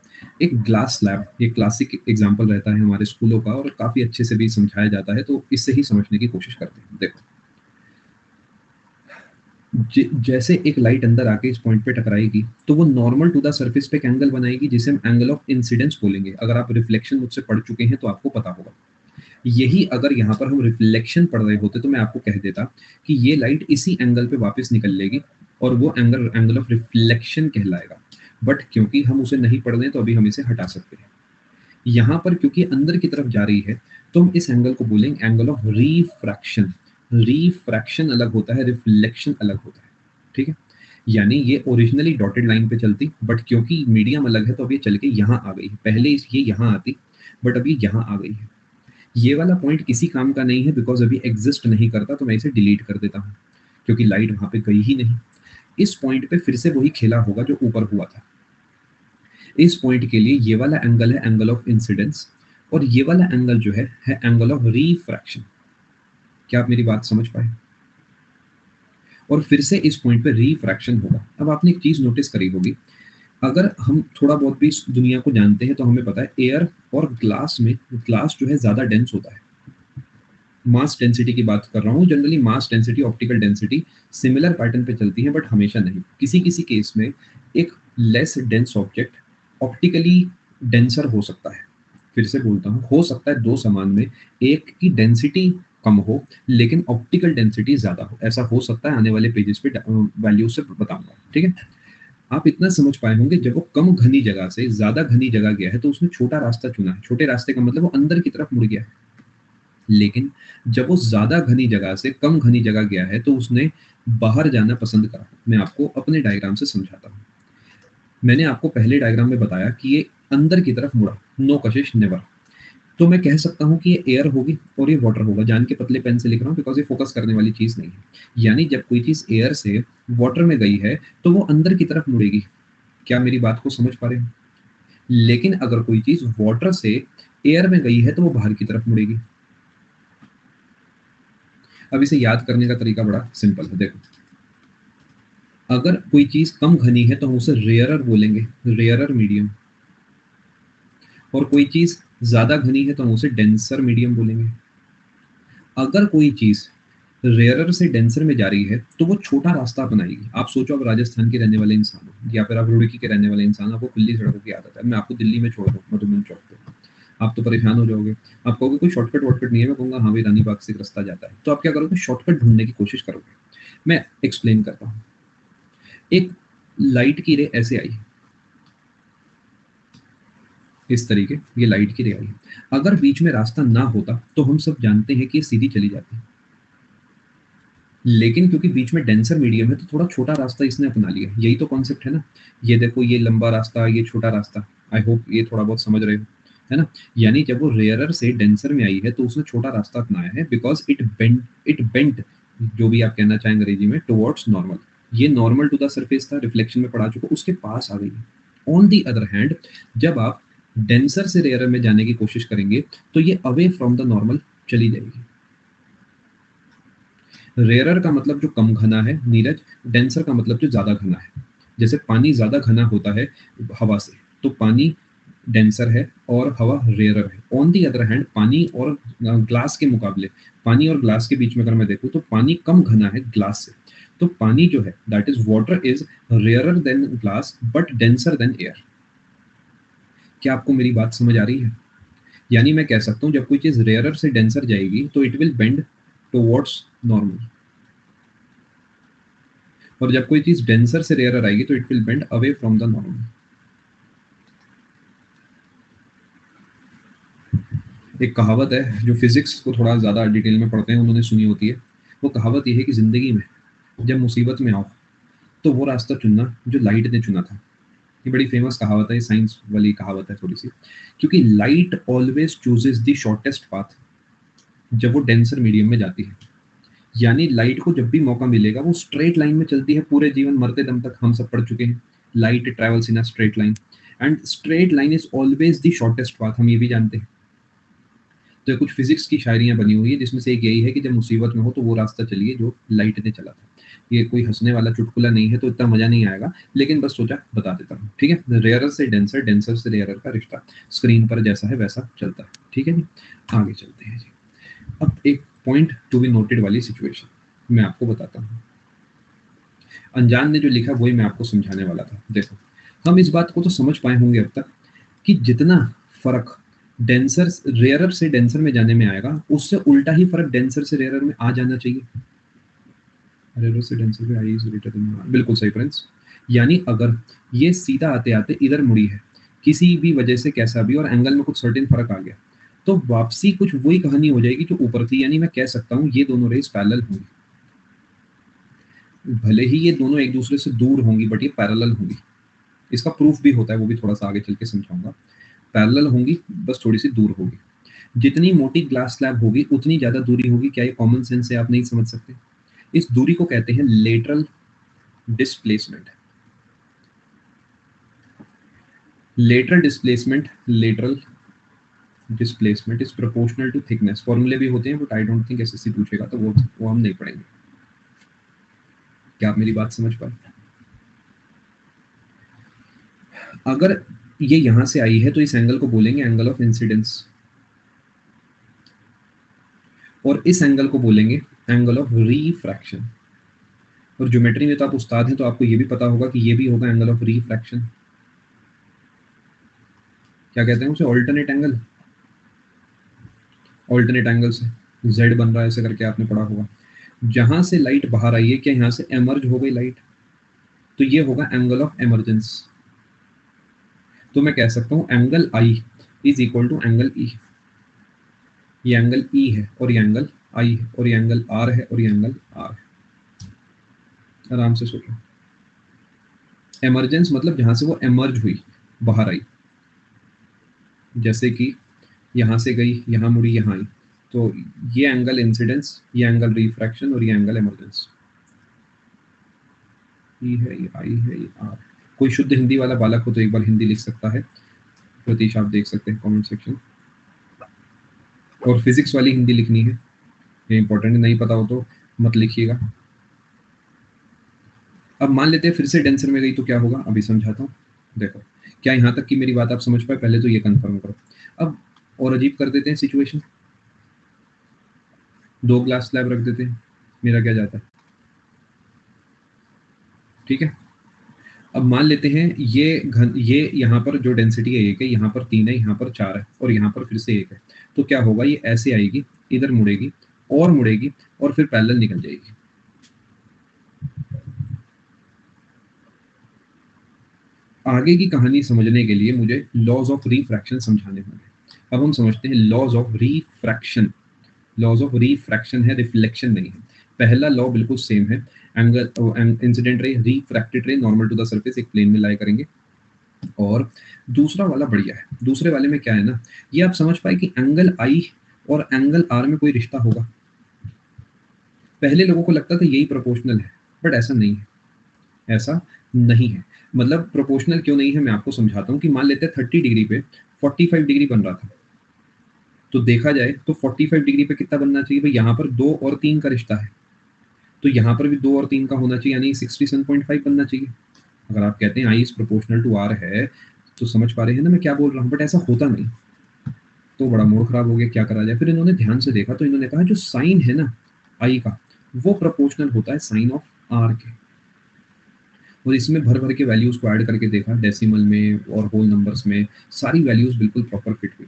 एक ग्लास स्लैब, ये क्लासिक एग्जांपल रहता है हमारे स्कूलों का और काफी अच्छे से भी समझाया जाता है, तो इससे ही समझने की कोशिश करते हैं। देखो, जैसे एक लाइट अंदर आके इस पॉइंट पे टकराएगी तो वो नॉर्मल टू द सरफेस पे एक एंगल बनाएगी जिसे हम एंगल ऑफ इंसिडेंस बोलेंगे। अगर आप रिफ्लेक्शन मुझसे पढ़ चुके हैं तो आपको पता होगा। यही अगर यहाँ पर हम रिफ्लेक्शन पढ़ रहे होते तो मैं आपको कह देता कि ये लाइट इसी एंगल पे वापस निकल लेगी और वो एंगल एंगल ऑफ रिफ्लेक्शन कहलाएगा। बट क्योंकि हम उसे नहीं पढ़ रहे तो अभी हम इसे हटा सकते हैं। यहाँ पर क्योंकि अंदर की तरफ जा रही है तो हम इस एंगल को बोलेंगे एंगल ऑफ रिफ्रैक्शन। रिफ्रैक्शन अलग होता है, रिफ्लेक्शन अलग होता है। ठीक है, यानी ये ओरिजिनली डॉटेड लाइन पे चलती, बट क्योंकि मीडियम अलग है तो अब ये चल के यहाँ आ गई है। पहले ये यहाँ आती बट अभी यहाँ आ गई है। ये वाला पॉइंट किसी काम का नहीं है बिकॉज अभी एग्जिस्ट नहीं करता, तो मैं इसे डिलीट कर देता हूँ क्योंकि लाइट वहां पे गई ही नहीं। इस पॉइंट पे फिर से वही खेला होगा जो ऊपर हुआ था। इस पॉइंट के लिए ये वाला एंगल है एंगल ऑफ इंसिडेंस और ये वाला एंगल जो है एंगल ऑफ रिफ्रैक्शन। क्या आप मेरी बात समझ पाए? और फिर से इस पॉइंट पे रिफ्रैक्शन होगा। अब आपने एक चीज नोटिस करी होगी, अगर हम थोड़ा बहुत भी इस दुनिया को जानते हैं तो हमें पता है एयर और ग्लास में, ग्लास जो है ज्यादा डेंस होता है। मास डेंसिटी की बात कर रहा हूँ, generally mass density optical density similar pattern पे चलती है बट हमेशा नहीं। किसी किसी केस में एक less dense object optically denser हो सकता है। फिर से बोलता हूँ, हो सकता है दो समान में एक की डेंसिटी कम हो लेकिन ऑप्टिकल डेंसिटी ज्यादा हो, ऐसा हो सकता है। आने वाले पेजेस पे वैल्यू से बताऊंगा। ठीक है, आप इतना समझ पाए होंगे जब वो कम घनी जगह से ज्यादा घनी जगह गया है तो उसने छोटा रास्ता चुना है। छोटे रास्ते का मतलब वो अंदर की तरफ मुड़ गया है। लेकिन जब वो ज्यादा घनी जगह से कम घनी जगह गया है तो उसने बाहर जाना पसंद करा। मैं आपको अपने डायग्राम से समझाता हूँ। मैंने आपको पहले डायग्राम में बताया कि ये अंदर की तरफ मुड़ा, नो कशिश नेवर। तो मैं कह सकता हूँ कि ये एयर होगी और ये वाटर होगा। जान के पतले पेन से लिख रहा हूँ बिकॉज ये फोकस करने वाली चीज नहीं है। यानी जब कोई चीज एयर से वाटर में गई है तो वो अंदर की तरफ मुड़ेगी। क्या मेरी बात को समझ पा रहे हो? लेकिन अगर कोई चीज वाटर से एयर में गई है तो वो बाहर की तरफ मुड़ेगी। अब इसे याद करने का तरीका बड़ा सिंपल है। देखो, अगर कोई चीज कम घनी है तो हम उसे रेयरर बोलेंगे, रेयरर मीडियम। और कोई चीज ज्यादा घनी है तो हम उसे डेंसर मीडियम बोलेंगे। अगर कोई चीज रेयरर से डेंसर में जा रही है तो वो छोटा रास्ता अपनाएगी। आप सोचो, आप राजस्थान के रहने वाले इंसान हो या फिर आप रुड़की के रहने वाले इंसान, आपको खुली सड़कों की आदत है। मैं आपको दिल्ली में छोड़ दूँ मधुबन चौक पे, आप तो परेशान हो जाओगे। आप कहोगे कोई शॉर्टकट वॉर्टकट नहीं है। मैं कहूंगा हाँ भाई, रानी बाग से एक रास्ता जाता है। तो आप क्या करोगे? शॉर्टकट ढूंढने की कोशिश करोगे। मैं एक्सप्लेन करता हूँ। एक लाइट की रे ऐसे आई, इस तरीके ये लाइट की रे आई। अगर बीच में रास्ता ना होता तो हम सब जानते हैं कि ये सीधी चली जाती। लेकिन क्योंकि बीच में डेंसर मीडियम है तो थोड़ा छोटा रास्ता इसने अपना लिया। यही तो कॉन्सेप्ट है ना। ये देखो, ये लंबा रास्ता, ये छोटा रास्ता। आई होप ये थोड़ा बहुत समझ रहे हो, है ना। यानी जब वो रेयरर से डेंसर में आई है तो उसने छोटा रास्ता अपनाया है बिकॉज इट बेंट, जो भी आप कहना चाहें अंग्रेजी में, टुवर्ड्स नॉर्मल। ये नॉर्मल टू द सरफेस था, रिफ्लेक्शन में पड़ा चुका, उसके पास आ गई है। ऑन दी अदर हैंड, जब आप डेंसर से रेयरर में जाने की कोशिश करेंगे तो ये अवे फ्रॉम द नॉर्मल चली जाएगी। रेयरर का मतलब जो कम घना है नीरज, डेंसर का मतलब जो ज्यादा घना है। जैसे पानी ज्यादा घना होता है हवा से, तो पानी डेंसर है और हवा रेयरर है। ऑन दी अदर हैंड, पानी और ग्लास के मुकाबले, पानी और ग्लास के बीच में अगर मैं देखूं तो पानी कम घना है ग्लास से। तो पानी जो है, that is water, is rarer than glass but denser than air. क्या आपको मेरी बात समझ आ रही है? यानी मैं कह सकता हूं जब कोई चीज रेयरर से डेंसर जाएगी तो it will bend towards normal, और जब कोई चीज डेंसर से रेयरर आएगी तो it will bend away from the normal. एक कहावत है जो फिजिक्स को थोड़ा ज़्यादा डिटेल में पढ़ते हैं उन्होंने सुनी होती है। वो कहावत ये है कि ज़िंदगी में जब मुसीबत में आओ तो वो रास्ता चुनना जो लाइट ने चुना था। ये बड़ी फेमस कहावत है, साइंस वाली कहावत है थोड़ी सी, क्योंकि light always chooses the shortest path जब वो डेंसर मीडियम में जाती है। यानी लाइट को जब भी मौका मिलेगा वो स्ट्रेट लाइन में चलती है पूरे जीवन, मरते दम तक हम सब पढ़ चुके हैं, light travels in a straight line and straight line is always the shortest path, हम ये भी जानते हैं। तो ये कुछ फिजिक्स की शायरियां बनी हुई है जिसमें से एक यही है कि जब मुसीबत में हो तो वो रास्ता चलिए जो लाइट ने चला था। ये कोई हंसने वाला चुटकुला नहीं है तो इतना मजा नहीं आएगा, लेकिन बस सोचा बता देता हूँ, ठीक है। रेयरर से डेंसर, डेंसर से रेयरर का रिश्ता स्क्रीन पर जैसा है वैसा चलता है, ठीक है जी। आगे चलते हैं जी। अब एक पॉइंट टू बी नोटेड वाली सिचुएशन मैं आपको बताता हूँ। अनजान ने जो लिखा वही मैं आपको समझाने वाला था। देखो, हम इस बात को तो समझ पाए होंगे अब तक कि जितना फर्क डेंसर रेयरर से डेंसर में जाने में आएगा, उससे उल्टा ही फर्क डेंसर से रेयरर में आ जाना चाहिए। रेयरर से डेंसर में आई इज ग्रेटर देन, बिल्कुल सही फ्रेंड्स। यानी अगर ये सीधा आते आते इधर मुड़ी है किसी भी वजह से, कैसा भी, और एंगल में कुछ सर्टेन फर्क आ गया, तो वापसी कुछ वही कहानी हो जाएगी जो ऊपर थी। यानी मैं कह सकता हूँ ये दोनों रेस पैरेलल होंगी, भले ही ये दोनों एक दूसरे से दूर होंगी बट ये पैरेलल होंगी। इसका प्रूफ भी होता है, वो भी थोड़ा सा आगे चल के समझाऊंगा। पैरेलल होंगी, बस थोड़ी सी दूर होगी। जितनी मोटी ग्लास स्लैब होगी उतनी ज्यादा दूरी होगी। क्या ये कॉमन सेंस है? आप नहीं समझ सकते? इस दूरी को कहते हैं lateral displacement. Lateral displacement, lateral displacement is proportional to thickness. फॉर्मूले भी होते हैं but I don't think SSC पूछेगा तो वो हम नहीं पढ़ेंगे। क्या आप मेरी बात समझ पाए? अगर ये यहां से आई है तो इस एंगल को बोलेंगे एंगल ऑफ इंसिडेंस, और इस एंगल को बोलेंगे एंगल ऑफ रिफ्रैक्शन। और ज्योमेट्री में तो आप उस्ताद हैं तो आपको ये भी पता होगा कि ये भी होगा एंगल ऑफ रिफ्रैक्शन। क्या कहते हैं उसे? Alternate angle. ऑल्टरनेट एंगल से जेड बन रहा है ऐसे करके आपने पढ़ा होगा। जहां से लाइट बाहर आई है, क्या यहां से एमर्ज हो गई लाइट? तो ये होगा एंगल ऑफ एमरजेंस। तो मैं कह सकता हूं angle I is equal to angle E. ये एंगल ई है और ये एंगल आई है और ये एंगल आर है और ये एंगल आर है। आराम से सोचो। एमरजेंस मतलब जहां से वो एमर्ज हुई, बाहर आई, जैसे कि यहां से गई, यहां मुड़ी, यहां आई। तो ये एंगल इंसिडेंस, ये एंगल रिफ्रैक्शन और ये एंगल एमरजेंस। ई है, ये आई है, ये आर। कोई शुद्ध हिंदी वाला बालक हो तो एक बार हिंदी लिख सकता है। प्रतीश आप देख सकते हैं कमेंट सेक्शन। और फिजिक्स वाली हिंदी लिखनी है, ये इंपॉर्टेंट है, नहीं पता हो तो मत लिखिएगा। अब मान लेते हैं फिर से डेंसर में गई तो क्या होगा, अभी समझाता हूँ। देखो, क्या यहाँ तक की मेरी बात आप समझ पाए? पहले तो ये कंफर्म करो। अब और अजीब कर देते हैं सिचुएशन, दो ग्लास स्लैब रख देते हैं, मेरा क्या जाता है? ठीक है। अब मान लेते हैं ये यहाँ पर जो डेंसिटी है एक है, यहाँ पर 3 है, यहाँ पर 4 है और यहाँ पर फिर से 1 है। तो क्या होगा, ये ऐसे आएगी, इधर मुड़ेगी और फिर पैरेलल निकल जाएगी। आगे की कहानी समझने के लिए मुझे लॉज ऑफ रिफ्रैक्शन समझाने होंगे। अब हम समझते हैं laws of refraction. Laws of refraction है, रिफ्लेक्शन नहीं है। पहला लॉ बिल्कुल सेम है, angle incident ray, refracted ray normal to the surface, एक प्लेन में लाया करेंगे। और दूसरा वाला बढ़िया है। दूसरे वाले में क्या है ना, ये आप समझ पाए कि एंगल आई और एंगल आर में कोई रिश्ता होगा। पहले लोगों को लगता था यही प्रोपोर्शनल है, बट ऐसा नहीं है, ऐसा नहीं है। मतलब प्रोपोर्शनल क्यों नहीं है मैं आपको समझाता हूँ। कि मान लेते हैं 30 डिग्री पे 45 डिग्री बन रहा था, तो देखा जाए तो 45 डिग्री पे कितना बनना चाहिए भाई? यहाँ पर 2 और 3 का रिश्ता है, तो यहाँ पर भी 2 और 3 का होना चाहिए, यानी 67.5 बनना चाहिए। अगर आप कहते हैं आई इज प्रोपोर्शनल टू आर है, तो समझ पा रहे हैं ना मैं क्या बोल रहा हूँ? बट ऐसा होता नहीं, तो बड़ा मूड खराब हो गया, क्या करा जाए? फिर इन्होंने ध्यान से देखा तो इन्होंने कहा जो साइन है ना आई का, वो प्रोपोर्शनल होता है साइन ऑफ आर के। और इसमें भर भर के वैल्यूज को ऐड करके देखा, डेसिमल में और होल नंबर्स में, सारी वैल्यूज बिल्कुल प्रॉपर फिट हुई।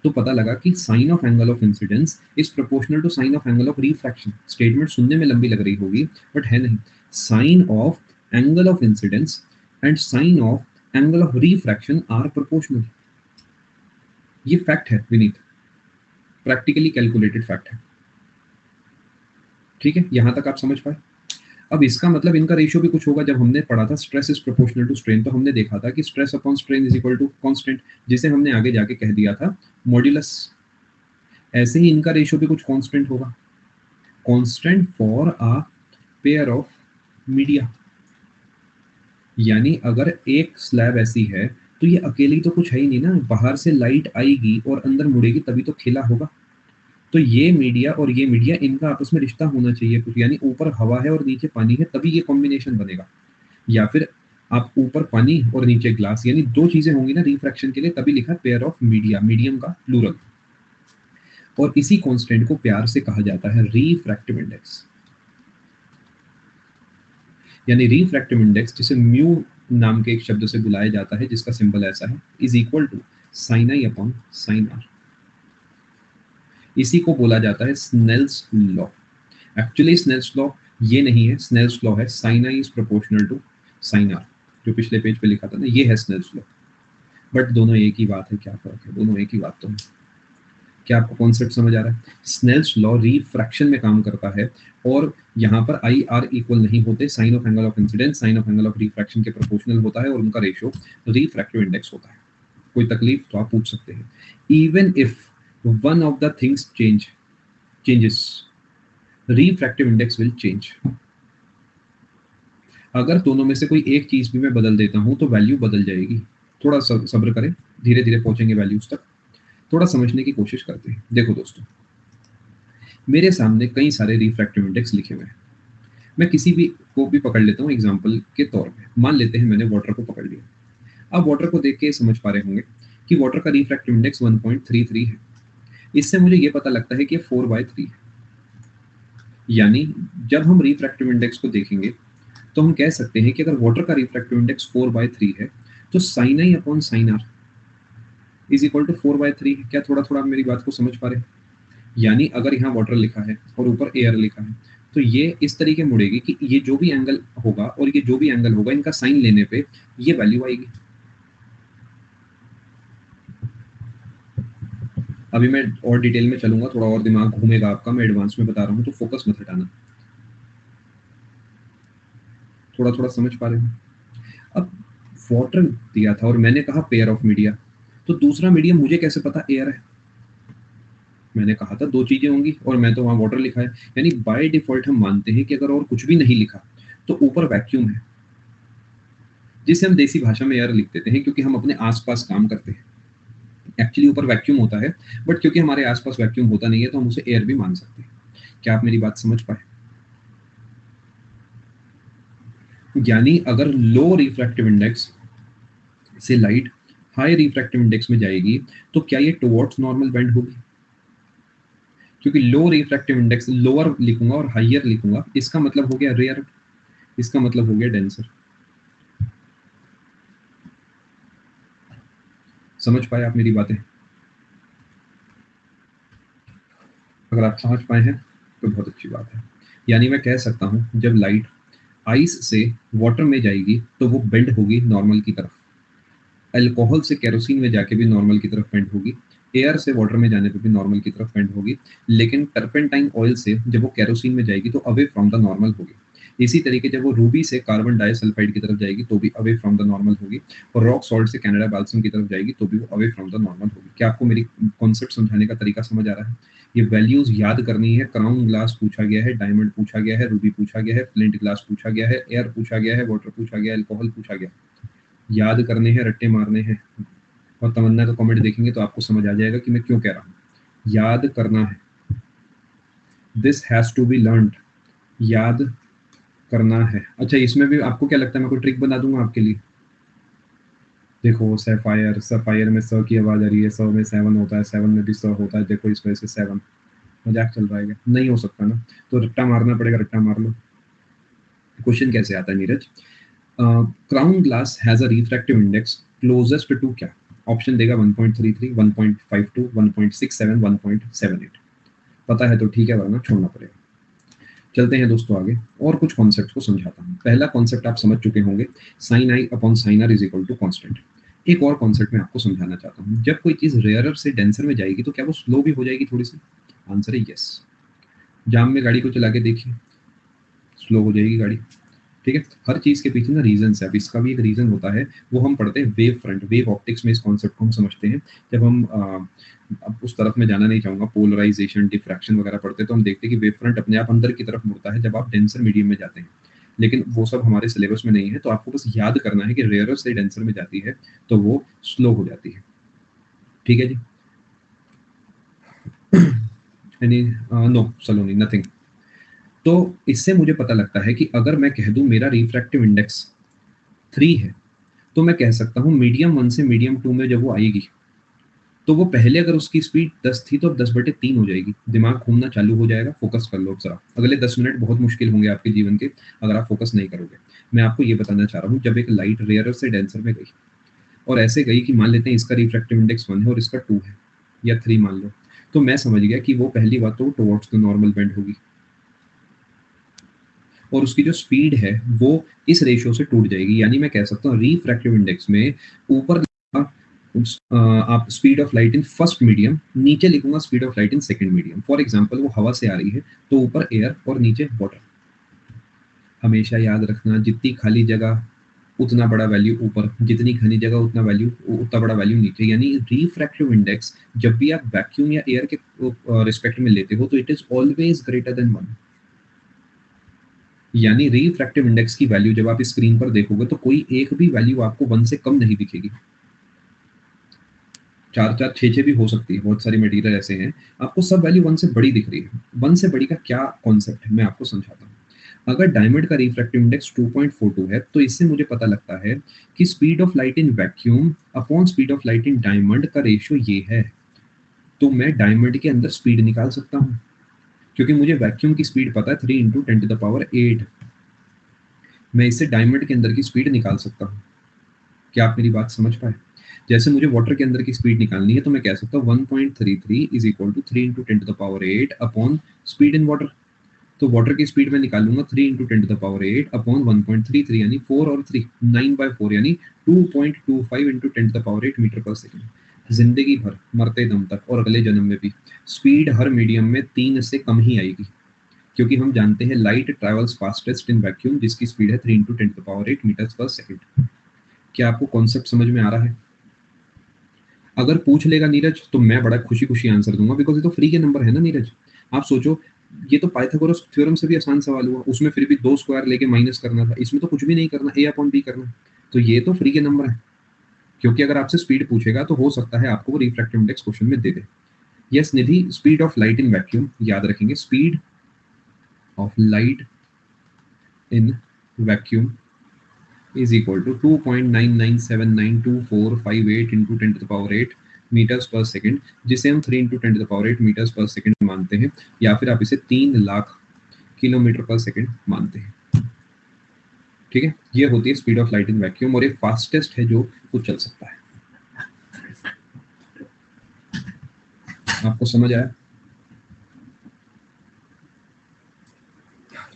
तो पता लगा कि sine of angle of incidence is proportional to sine of angle of refraction. Statement सुनने में लंबी लग रही होगी बट है नहीं। Sine of angle of incidence and sine of angle of refraction are proportional. ये फैक्ट है विनीत। प्रैक्टिकली कैलकुलेटेड फैक्ट है। ठीक है, यहां तक आप समझ पाए। अब इसका मतलब इनका रेशियो भी कुछ होगा। जब हमने पढ़ा था stress is proportional to strain, तो हमने देखा था कि stress upon strain is equal to constant, जिसे हमने आगे जाके कह दिया था मॉड्यूलस। ऐसे ही इनका रेशियो भी कुछ कांस्टेंट होगा, constant for a pair of media. यानी अगर एक स्लैब ऐसी है तो ये अकेली तो कुछ है ही नहीं ना, बाहर से लाइट आएगी और अंदर मुड़ेगी तभी तो खेला होगा। तो ये मीडिया और ये मीडिया, इनका आपस में रिश्ता होना चाहिए कुछ, यानी ऊपर हवा है और नीचे पानी है, तभी ये कॉम्बिनेशन बनेगा। या फिर आप ऊपर पानी और नीचे ग्लास, यानी दो चीजें होंगी ना रिफ्रैक्शन के लिए, तभी लिखा पेयर ऑफ मीडिया, मीडियम का प्लूरल। और इसी कांस्टेंट को प्यार से कहा जाता है रिफ्रैक्टिव इंडेक्स। यानी रिफ्रैक्टिव इंडेक्स, जिसे म्यू नाम के एक शब्द से बुलाया जाता है, जिसका सिंबल ऐसा है, is equal to sine I upon sine R. इसी को बोला जाता है Snell's law. Actually Snell's law ये नहीं है, स्नेल्स लॉ है sine I is proportional to sine R, जो पिछले पेज पे लिखा था ना, ये है स्नेल्स लॉ। बट दोनों एक ही बात है, क्या फर्क है, दोनों एक ही बात तो है। क्या आपको कॉन्सेप्ट समझ आ रहा है? स्नेल्स लॉ रिफ्रैक्शन में काम करता है, और यहाँ पर आई आर इक्वल नहीं होते, sine of angle of incidence sine of angle of refraction के प्रोपोर्शनल होता है, और उनका रेशियो रिफ्रैक्टिव इंडेक्स होता है। कोई तकलीफ तो आप पूछ सकते हैं। Even if one of the things changes, refractive index will change. अगर दोनों में से कोई एक चीज भी मैं बदल देता हूं तो वैल्यू बदल जाएगी। थोड़ा सब्र करें, धीरे धीरे पहुंचेंगे वैल्यूज तक। थोड़ा समझने की कोशिश करते हैं। देखो दोस्तों, मेरे सामने कई सारे रिफ्रैक्टिव इंडेक्स लिखे हुए हैं। मैं किसी भी को भी पकड़ लेता हूँ एग्जाम्पल के तौर पे। मान लेते हैं मैंने वाटर को पकड़ लिया। अब वाटर को देख के समझ पा रहे होंगे कि वाटर का रिफ्रैक्टिव इंडेक्स 1.33 है। इससे मुझे ये पता लगता है कि 4/3 है। यानी जब हम रिफ्रैक्टिव इंडेक्स को देखेंगे तो हम कह सकते हैं कि अगर वाटर का रिफ्रैक्टिव इंडेक्स 4/3 है, तो sine I upon sine R is equal to 4/3 है। क्या थोड़ा थोड़ा मेरी बात को समझ पा रहे हैं? यानी अगर यहाँ वाटर लिखा है और ऊपर एयर लिखा है, तो ये इस तरीके मुड़ेगी कि ये जो भी एंगल होगा और ये जो भी एंगल होगा, इनका साइन लेने पे ये वैल्यू आएगी। अभी मैं और डिटेल में चलूंगा, थोड़ा और दिमाग घूमेगा आपका, मैं एडवांस में बता रहा हूँ, तो फोकस मत हटाना। थोड़ा थोड़ा समझ पा रहे हो? अब वाटर दिया था और मैंने कहा पेयर ऑफ मीडिया, तो दूसरा मीडियम मुझे कैसे पता एयर है? मैंने कहा था दो चीजें होंगी और मैं तो वहां वाटर लिखा है। यानी बाय डिफॉल्ट हम मानते हैं कि अगर और कुछ भी नहीं लिखा तो ऊपर वैक्यूम है, जिसे हम देसी भाषा में एयर लिख देते हैं, क्योंकि हम अपने आसपास काम करते हैं। एक्चुअली ऊपर वैक्यूम होता है, बट क्योंकि हमारे आसपास वैक्यूम होता नहीं है तो हम उसे एयर भी मान सकते हैं। क्या आप मेरी बात समझ पाए? यानी अगर लो रिफ्रैक्टिव इंडेक्स से लाइट हाई रिफ्रैक्टिव इंडेक्स में जाएगी, तो क्या ये टुवर्ड्स नॉर्मल बेंड होगी? क्योंकि लो रिफ्रैक्टिव इंडेक्स लोअर लिखूंगा और हाइयर लिखूंगा, इसका मतलब हो गया रेयर, इसका मतलब हो गया डेंसर। समझ पाए आप मेरी बातें? अगर आप समझ पाए हैं तो बहुत अच्छी बात है। यानी मैं कह सकता हूं जब लाइट आइस से वाटर में जाएगी तो वो बेंड होगी नॉर्मल की तरफ। अल्कोहल से केरोसिन में जाके भी नॉर्मल की तरफ बेंड होगी। एयर से वाटर में जाने पे भी नॉर्मल की तरफ बेंड होगी। लेकिन टर्पेंटाइन ऑयल से जब वो केरोसिन में जाएगी तो अवे फ्रॉम द नॉर्मल होगी। इसी तरीके जब वो रूबी से कार्बन डाइसल्फाइड की तरफ जाएगी तो भी अवे फ्रॉम द नॉर्मल होगी। और रॉक सॉल्ट से कनाडा बाल्सम की तरफ जाएगी तो भी वो अवे फ्रॉम द नॉर्मल होगी। क्या आपको मेरी कॉन्सेप्ट समझाने का तरीका समझ आ रहा है? ये वैल्यूज याद करनी है। क्राउन ग्लास पूछा गया है, डायमंड पूछा गया है, रूबी पूछा गया है, फ्लिंट ग्लास पूछा गया है, एयर पूछा गया है, वाटर पूछा गया है, अल्कोहल पूछा गया। याद करने हैं, रट्टे मारने हैं। और तमन्ना का कमेंट देखेंगे तो आपको समझ आ जाएगा कि मैं क्यों कह रहा हूँ। याद करना है, this has to be learned. याद करना है। अच्छा, इसमें भी आपको क्या लगता है, मैं कोई ट्रिक बना दूंगा आपके लिए? देखो, सैफायर, सफायर में स की आवाज आ रही है, स में 7 होता है, 7 में भी स होता है। देखो इस वजह से 7। मजाक चल रहा है क्या? नहीं हो सकता ना, तो रट्टा मारना पड़ेगा, रट्टा मार लो। क्वेश्चन कैसे आता है Neeraj? Crown glass has a refractive index closest to क्या? ऑप्शन देगा 1.33, 1.52, 1.67, 1.78। पता है तो ठीक है, वरना छोड़ना पड़ेगा। चलते हैं दोस्तों आगे और कुछ कॉन्सेप्ट को समझाता हूँ। पहला कॉन्सेप्ट आप समझ चुके होंगे, sine I upon sine R is equal to constant. एक और कॉन्सेप्ट मैं आपको समझाना चाहता हूँ। जब कोई चीज़ रेयरर से डेंसर में जाएगी तो क्या वो स्लो भी हो जाएगी थोड़ी-सी? आंसर है यस। जाम में गाड़ी को चला के देखिए, स्लो हो जाएगी गाड़ी। ठीक है? हर चीज़ के पीछे ना रीज़न्स है। अब इसका भी एक रीज़न होता है, वो हम पढ़ते हैं वेव फ्रंट, वेव ऑप्टिक्स में इस कॉन्सेप्ट को हम समझते हैं। जब हम अब उस तरफ मैं जाना नहीं चाहूँगा, पोलराइज़ेशन, डिफ्रैक्शन वगैरह पढ़ते हैं, तो हम देखते हैं कि वेव फ्रंट अपने आप अंदर की तरफ मुड़ता है जब आप डेंसर मीडियम में जाते हैं। लेकिन वो सब हमारे सिलेबस में नहीं है, तो आपको बस याद करना है कि रेयरर से डेंसर में जाती है, तो वो स्लो हो जाती है। ठीक है जी? एनी नो सलोनी नथिंग। तो इससे मुझे पता लगता है कि अगर मैं कह दूँ मेरा रिफ्रैक्टिव इंडेक्स 3 है, तो मैं कह सकता हूँ मीडियम 1 से मीडियम 2 में जब वो आएगी, तो वो पहले अगर उसकी स्पीड 10 थी तो अब 10/3 हो जाएगी। दिमाग घूमना चालू हो जाएगा, फ़ोकस कर लो अब ज़रा। अगले 10 मिनट बहुत मुश्किल होंगे आपके जीवन के, अगर आप फ़ोकस नहीं करोगे। मैं आपको ये बताना चाह रहा हूँ, जब एक लाइट रेयरर से डेंसर में गई और ऐसे गई कि मान लेते हैं इसका रिफ्रैक्टिव इंडेक्स 1 है और इसका 2 है या 3 मान लो, तो मैं समझ गया कि वो पहली बात तो टुवर्ड्स द नॉर्मल बेंड होगी और उसकी जो स्पीड है वो इस रेशियो से टूट जाएगी। यानी मैं कह सकता हूँ रिफ्रैक्टिव इंडेक्स में ऊपर आप speed of light in first medium, नीचे लिखूंगा speed of light in second medium. For example वो हवा से आ रही है, तो ऊपर एयर और नीचे वाटर। हमेशा याद रखना, जितनी खाली जगह उतना बड़ा वैल्यू ऊपर, जितनी घनी जगह उतना बड़ा वैल्यू नीचे। यानी रिफ्रैक्टिव इंडेक्स जब भी आप वैक्यूम या एयर के रिस्पेक्ट में लेते हो तो it is always greater than 1। यानी रिफ्रैक्टिव इंडेक्स की वैल्यू जब आप स्क्रीन पर देखोगे तो कोई एक भी वैल्यू आपको 1 से कम नहीं दिखेगी। 4-4, 6-6 भी हो सकती है, बहुत सारी मटेरियल ऐसे हैं, आपको सब वैल्यू 1 से बड़ी दिख रही है। 1 से बड़ी का क्या कॉन्सेप्ट है, मैं आपको समझाता हूँ। अगर डायमंड का रिफ्रैक्टिव इंडेक्स 2.42 है, तो इससे मुझे पता लगता है कि speed of light in vacuum upon speed of light in diamond का रेशियो ये है। तो मैं डायमंड के अंदर स्पीड निकाल सकता हूँ, क्योंकि मुझे वैक्यूम की स्पीड पता है 3 × 10⁸। मैं इससे डायमंड के अंदर की स्पीड निकाल सकता हूँ। क्या आप मेरी बात समझ पाए? जैसे मुझे वाटर के अंदर की स्पीड निकालनी है, तो मैं कह सकता हूँ 1.33 is equal to 3 × 10⁸ upon speed in water. तो वाटर की स्पीड मैं निकालूंगा 3 × 10⁸ अपॉन 1.33 यानी 4 और 3 9/4 यानी 2.25 × 10⁸ मीटर पर सेकेंड। जिंदगी भर मरते दम तक और अगले जन्म में भी स्पीड हर मीडियम में 3 से कम ही आएगी, क्योंकि हम जानते हैं light travels fastest in vacuum, जिसकी स्पीड है 3 × 10⁸ मीटर्स पर सेकेंड। क्या आपको कॉन्सेप्ट समझ में आ रहा है? अगर पूछ लेगा नीरज तो मैं बड़ा खुशी खुशी आंसर दूंगा, बिकॉज ये तो फ्री के नंबर है ना नीरज। आप सोचो, ये तो पाइथागोरस थ्योरम से भी आसान सवाल हुआ, उसमें फिर भी 2 स्क्वायर लेके माइनस करना था, इसमें तो कुछ भी नहीं करना, a/b करना। तो ये तो फ्री के नंबर है, क्योंकि अगर आपसे स्पीड पूछेगा तो हो सकता है आपको वो रिफ्रैक्टिव इंडेक्स क्वेश्चन में दे दे। Yes Nidhi, speed of light in vacuum याद रखेंगे, speed of light in vacuum is equal to 2.99792458 into 10⁸ metres per second, जिसे हम 3 × 10⁸ मीटर्स पर सेकंड मानते हैं, या फिर आप इसे 3 लाख किलोमीटर पर सेकंड मानते हैं। ठीक है, ये होती है speed of light in vacuum और ये फास्टेस्ट है जो कुछ चल सकता है। आपको समझ आया?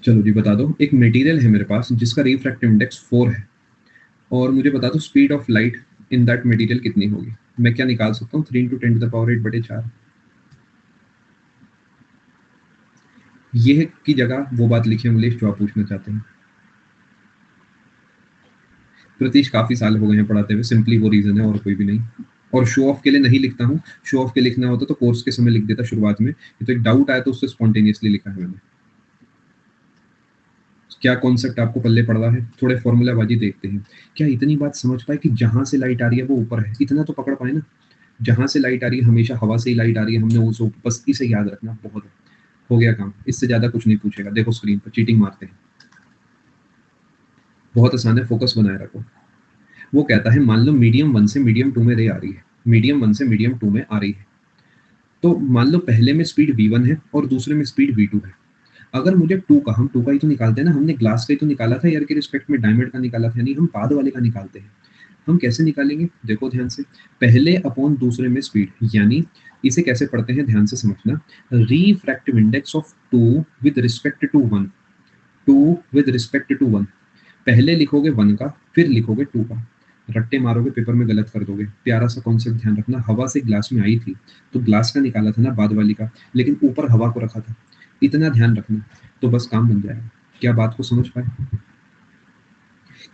चलो जी बता दो, एक मटेरियल है मेरे पास जिसका रिफ्रैक्टिव इंडेक्स 4 है और मुझे बता दो speed of light in that material कितनी होगी। मैं क्या निकाल सकता हूँ? 3 × 10⁸/4। ये की जगह वो बात लिखी है जो आप पूछना चाहते हैं। प्रतीश काफी साल हो गए हैं पढ़ाते हुए, सिंपली वो रीजन है और कोई भी नहीं। और शो ऑफ के लिए नहीं लिखता हूँ, शो ऑफ के लिखना होता तो कोर्स के समय लिख देता शुरुआत में, ये तो एक डाउट आया तो उससे स्पॉन्टेनियसली लिखा है मैंने। क्या कॉन्सेप्ट आपको पल्ले पड़ रहा है? थोड़े फॉर्मूलाबाजी देखते हैं। क्या इतनी बात समझ पाए कि जहां से लाइट आ रही है वो ऊपर है? इतना तो पकड़ पाए ना, जहां से लाइट आ रही है हमेशा हवा से ही लाइट आ रही है, हमने उसे बस इसे याद रखना, बहुत हो गया काम। इससे ज्यादा कुछ नहीं पूछेगा। देखो स्क्रीन पर चीटिंग मारते हैं, बहुत आसान है, फोकस बनाए रखो। वो कहता है मान लो मीडियम 1 से मीडियम 2 में रे आ रही है, मीडियम 1 से मीडियम 2 में आ रही है, तो मान लो पहले में स्पीड v1 है और दूसरे में स्पीड v2 है। अगर मुझे 2 का, हम 2 का ही तो निकालते हैं ना, हमने ग्लास का ही तो निकाला था एयर के रिस्पेक्ट में, डायमंड का निकाला था, यानी हम बाद वाले का निकालते हैं। हम कैसे निकालेंगे? देखो ध्यान से, पहले अपॉन दूसरे में स्पीड, यानी इसे कैसे पढ़ते हैं ध्यान से समझना। Refractive index of 2 with respect to 1, 2 with respect to 1, पहले लिखोगे 1 का फिर लिखोगे 2 का, रट्टे मारोगे पेपर में गलत कर दोगे। प्यारा सा कॉन्सेप्ट ध्यान रखना, हवा से ग्लास में आई थी, तो ग्लास का निकाला था ना बाद वाली का, लेकिन ऊपर हवा को रखा था। इतना ध्यान रखना, तो बस काम बन जाएगा। क्या बात को समझ पाए?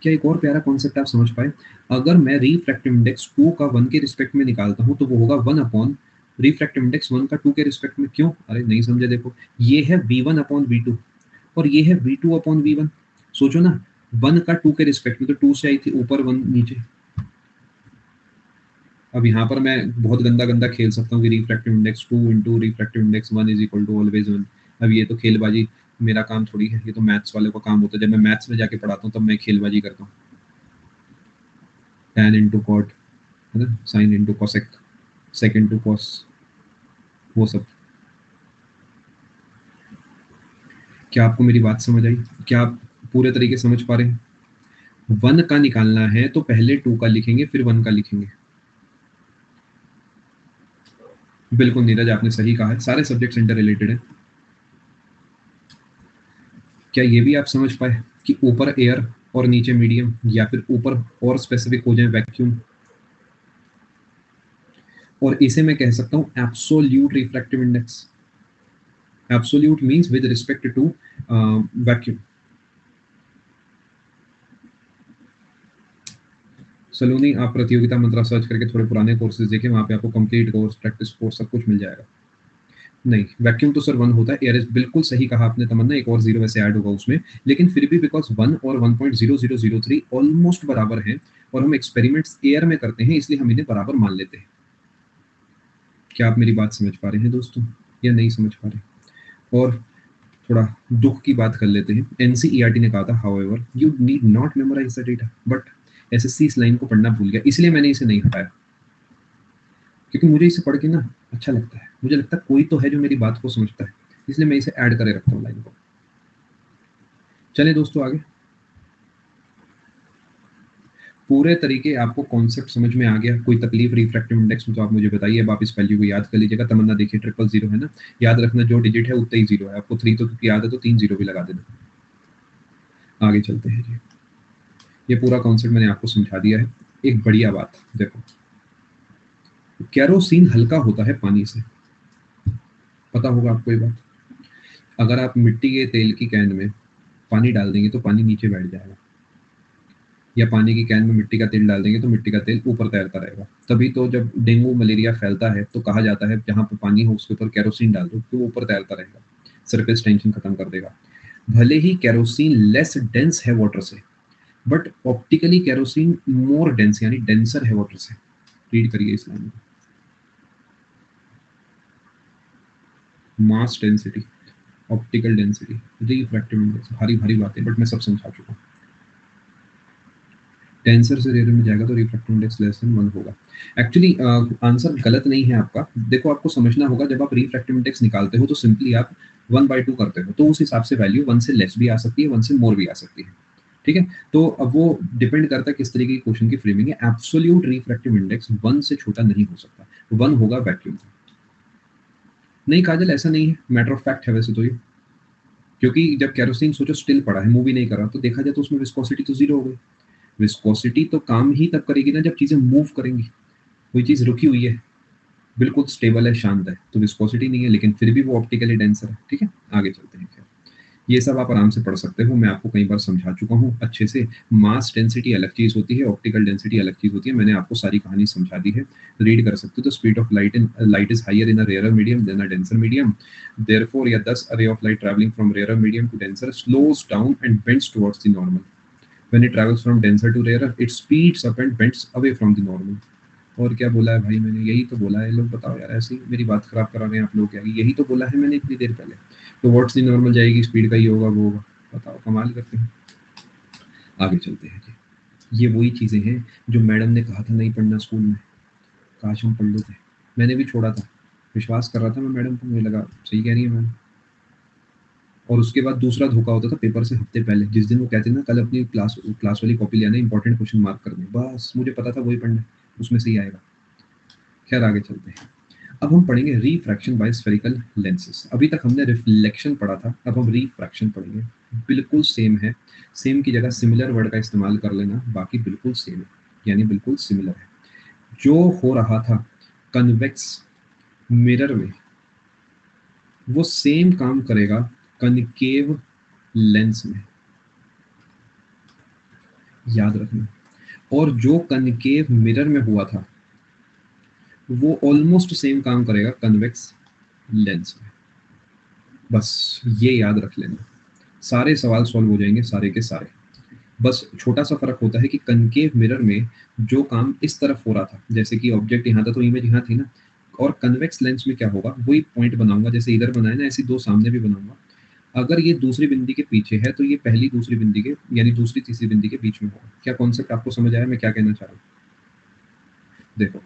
क्या एक और प्यारा कॉन्सेप्ट आप समझ पाए? अगर मैं रिफ्रैक्टिव इंडेक्स 2 का 1 के रिस्पेक्ट में निकालता हूँ, तो वो होगा 1 अपॉन रिफ्रैक्टिव इंडेक्स 1 का 2 के रिस्पेक्ट में। क्यों? अरे नहीं समझे, देखो ये है V1 अपॉन V2 और ये है V2 अपॉन V1। सोचो ना, 1 का 2 के रिस्पेक्ट में, तो 2 से आई थी ऊपर, 1 नीचे। अब यहाँ पर मैं बहुत गंदा गंदा खेल सकता हूँ कि refractive index 2 into refractive index 1 is equal to always 1। अब ये तो खेलबाजी मेरा काम थोड़ी है, ये तो मैथ्स वाले का काम होता है। जब मैं मैथ्स में जाके पढ़ाता हूँ तब मैं खेलबाजी करता हूँ। tan इंटू कॉट, है ना, साइन इंटू कॉसेक, सेक इंटू कॉस, वो सब। क्या आपको मेरी बात समझ आई? क्या आप पूरे तरीके से समझ पा रहे हैं? 1 का निकालना है तो पहले 2 का लिखेंगे, फिर 1 का लिखेंगे। बिल्कुल नीरज, आपने सही कहा है, सारे सब्जेक्ट्स इंटर रिलेटेड है। क्या ये भी आप समझ पाए कि ऊपर एयर और नीचे मीडियम, या फिर ऊपर और स्पेसिफिक हो जाए वैक्यूम, और इसे मैं कह सकता हूँ absolute refractive index. Absolute means with respect to vacuum. Saloni, आप प्रतियोगिता मंत्रा सर्च करके थोड़े पुराने कोर्सेज देखें, वहां पे आपको कंप्लीट कोर्स, प्रैक्टिस कोर्स, सब कुछ मिल जाएगा। नहीं, वैक्यूम तो सर 1 होता है, एयर इज, बिल्कुल सही कहा आपने तमन्ना, एक और जीरो वैसे ऐड होगा उसमें, लेकिन फिर भी बिकॉज 1 और 1.0003 ऑलमोस्ट बराबर हैं और हम एक्सपेरिमेंट्स एयर में करते हैं, इसलिए हम इन्हें बराबर मान लेते हैं। क्या आप मेरी बात समझ पा रहे हैं दोस्तों, या नहीं समझ पा रहे? और थोड़ा दुख की बात कर लेते हैं। एनसीईआरटी ने कहा था, however you need not memorize the data, but SSC इस लाइन को पढ़ना भूल गया, इसलिए मैंने इसे नहीं हटाया, क्योंकि मुझे इसे पढ़ के ना अच्छा लगता है। मुझे लगता है कोई तो है जो मेरी बात को समझता है, इसलिए मैं इसे ऐड करे रखता हूँ लाइन को। चलिए दोस्तों आगे। पूरे तरीके आपको कॉन्सेप्ट समझ में आ गया? कोई तकलीफ रिफ्रैक्टिव इंडेक्स में तो आप मुझे बताइए। अब आप इस वैल्यू को याद कर लीजिएगा। तमन्ना देखिए 000 है ना, याद रखना जो डिजिट है उतना ही जीरो है। आपको 3 तो क्योंकि याद है तो 3 जीरो भी लगा देना। आगे चलते हैं जी। ये पूरा कॉन्सेप्ट मैंने आपको समझा दिया है। एक बढ़िया बात देखो, केरोसिन हल्का होता है पानी से, पता होगा आपको ये बात। अगर आप मिट्टी के तेल की कैन में पानी डाल देंगे तो पानी नीचे बैठ जाएगा, या पानी की कैन में मिट्टी का तेल डाल देंगे तो मिट्टी का तेल ऊपर तैरता रहेगा। तभी तो जब डेंगू मलेरिया फैलता है तो कहा जाता है जहां पर पानी हो उसके ऊपर केरोसिन डाल दो तो वो ऊपर तैरता रहेगा, सरफेस टेंशन खत्म कर देगा। भले ही केरोसिन लेस डेंस है वाटर से, but optically kerosene more dense, यानी डेंसर है वाटर से। रीड करिए इस लाइन को, mass density, optical density, refractive index, भारी भारी बातें, बट मैं सब समझा चुका हूँ। टेंसर से रेयर में जाएगा तो रिफ्रैक्टिव इंडेक्स लेस देन 1 होगा। एक्चुअली आंसर गलत नहीं है आपका। देखो आपको समझना होगा, जब आप रिफ्रैक्टिव इंडेक्स निकालते हो तो सिंपली आप 1/2 करते हो, तो उस हिसाब से वैल्यू 1 से लेस भी आ सकती है, 1 से मोर भी आ सकती है। ठीक है, तो अब वो डिपेंड करता है किस तरीके की क्वेश्चन की फ्रेमिंग है। एब्सोल्यूट रिफ्रैक्टिव इंडेक्स 1 से छोटा नहीं हो सकता, 1 होगा वैक्यूम। नहीं काजल, ऐसा नहीं है, मैटर ऑफ फैक्ट है वैसे तो ये, क्योंकि जब केरोसिन सोचो स्टिल पड़ा है, मूव भी नहीं कर रहा, तो देखा जाए तो उसमें विस्कोसिटी तो जीरो हो गई। विस्कोसिटी तो काम ही तब करेगी ना जब चीजें मूव करेंगी। कोई चीज रुकी हुई है, बिल्कुल स्टेबल है, शांत है, तो विस्कोसिटी नहीं है, लेकिन फिर भी वो ऑप्टिकली डेंसर है। ठीक है, आगे चलते हैं। खैर, ये सब आप आराम से पढ़ सकते हो, मैं आपको कई बार समझा चुका हूँ अच्छे से। मास डेंसिटी अलग चीज होती है, ऑप्टिकल डेंसिटी अलग चीज होती है, मैंने आपको सारी कहानी समझा दी है, रीड कर सकते हो। तो speed of light is higher in a rare medium than a denser medium, therefore या thus a ray of light traveling from rarer medium to denser slows down and bends towards the normal. When it travels from denser to rarer, it speeds up and bends away from the normal. और क्या बोला है भाई मैंने? यही तो बोला है। लोग बताओ यार, ऐसे ही मेरी बात खराब करा रहे हैं आप लोग क्या? यही तो बोला है मैंने इतनी देर पहले। तो व्हाट्स दी नॉर्मल जाएगी, स्पीड का ही होगा, वो होगा। बताओ, कमाल करते हैं। आगे चलते हैं जी। ये वही चीजें हैं जो मैडम ने कहा था नहीं पढ़ना स्कूल में, काश हम पढ़ लेते। मैंने भी छोड़ा था, विश्वास कर रहा था मैं मैडम को, मुझे लगा सही कह रही है मैम। और उसके बाद दूसरा धोखा होता था पेपर से हफ्ते पहले, जिस दिन वो कहते ना कल अपनी क्लास वाली कॉपी ले आना, इंपॉर्टेंट क्वेश्चन मार्क करने, बस मुझे पता था वही पढ़ना, उसमें से ही आएगा। खैर आगे चलते हैं। अब हम पढ़ेंगे रिफ्रैक्शन बाय स्फेरिकल लेंसेज। अभी तक हमने रिफ्लेक्शन पढ़ा था, अब हम रिफ्रैक्शन पढ़ेंगे। बिल्कुल सेम है, सेम की जगह सिमिलर वर्ड का इस्तेमाल कर लेना, बाकी बिल्कुल सेम है। यानी बिल्कुल सिमिलर है। जो हो रहा था कन्वेक्स मिरर में वो सेम काम करेगा कनकेव लेंस में, याद रखना। और जो कनकेव मिरर में हुआ था वो ऑलमोस्ट सेम काम करेगा कन्वेक्स लेंस में। बस ये याद रख लेना, सारे सवाल सॉल्व हो जाएंगे सारे के सारे। बस छोटा सा फर्क होता है कि कनकेव मिरर में जो काम इस तरफ हो रहा था, जैसे कि ऑब्जेक्ट यहाँ था तो इमेज यहाँ थी ना, और कन्वेक्स लेंस में क्या होगा, वही पॉइंट बनाऊंगा जैसे इधर बनाया ना, ऐसे दो सामने भी बनाऊंगा। अगर ये दूसरी बिंदी के पीछे है तो ये पहली दूसरी बिंदी के यानी दूसरी तीसरी बिंदी के बीच में होगा। क्या कॉन्सेप्ट आपको समझ आया मैं क्या कहना चाह रहा हूँ? देखो,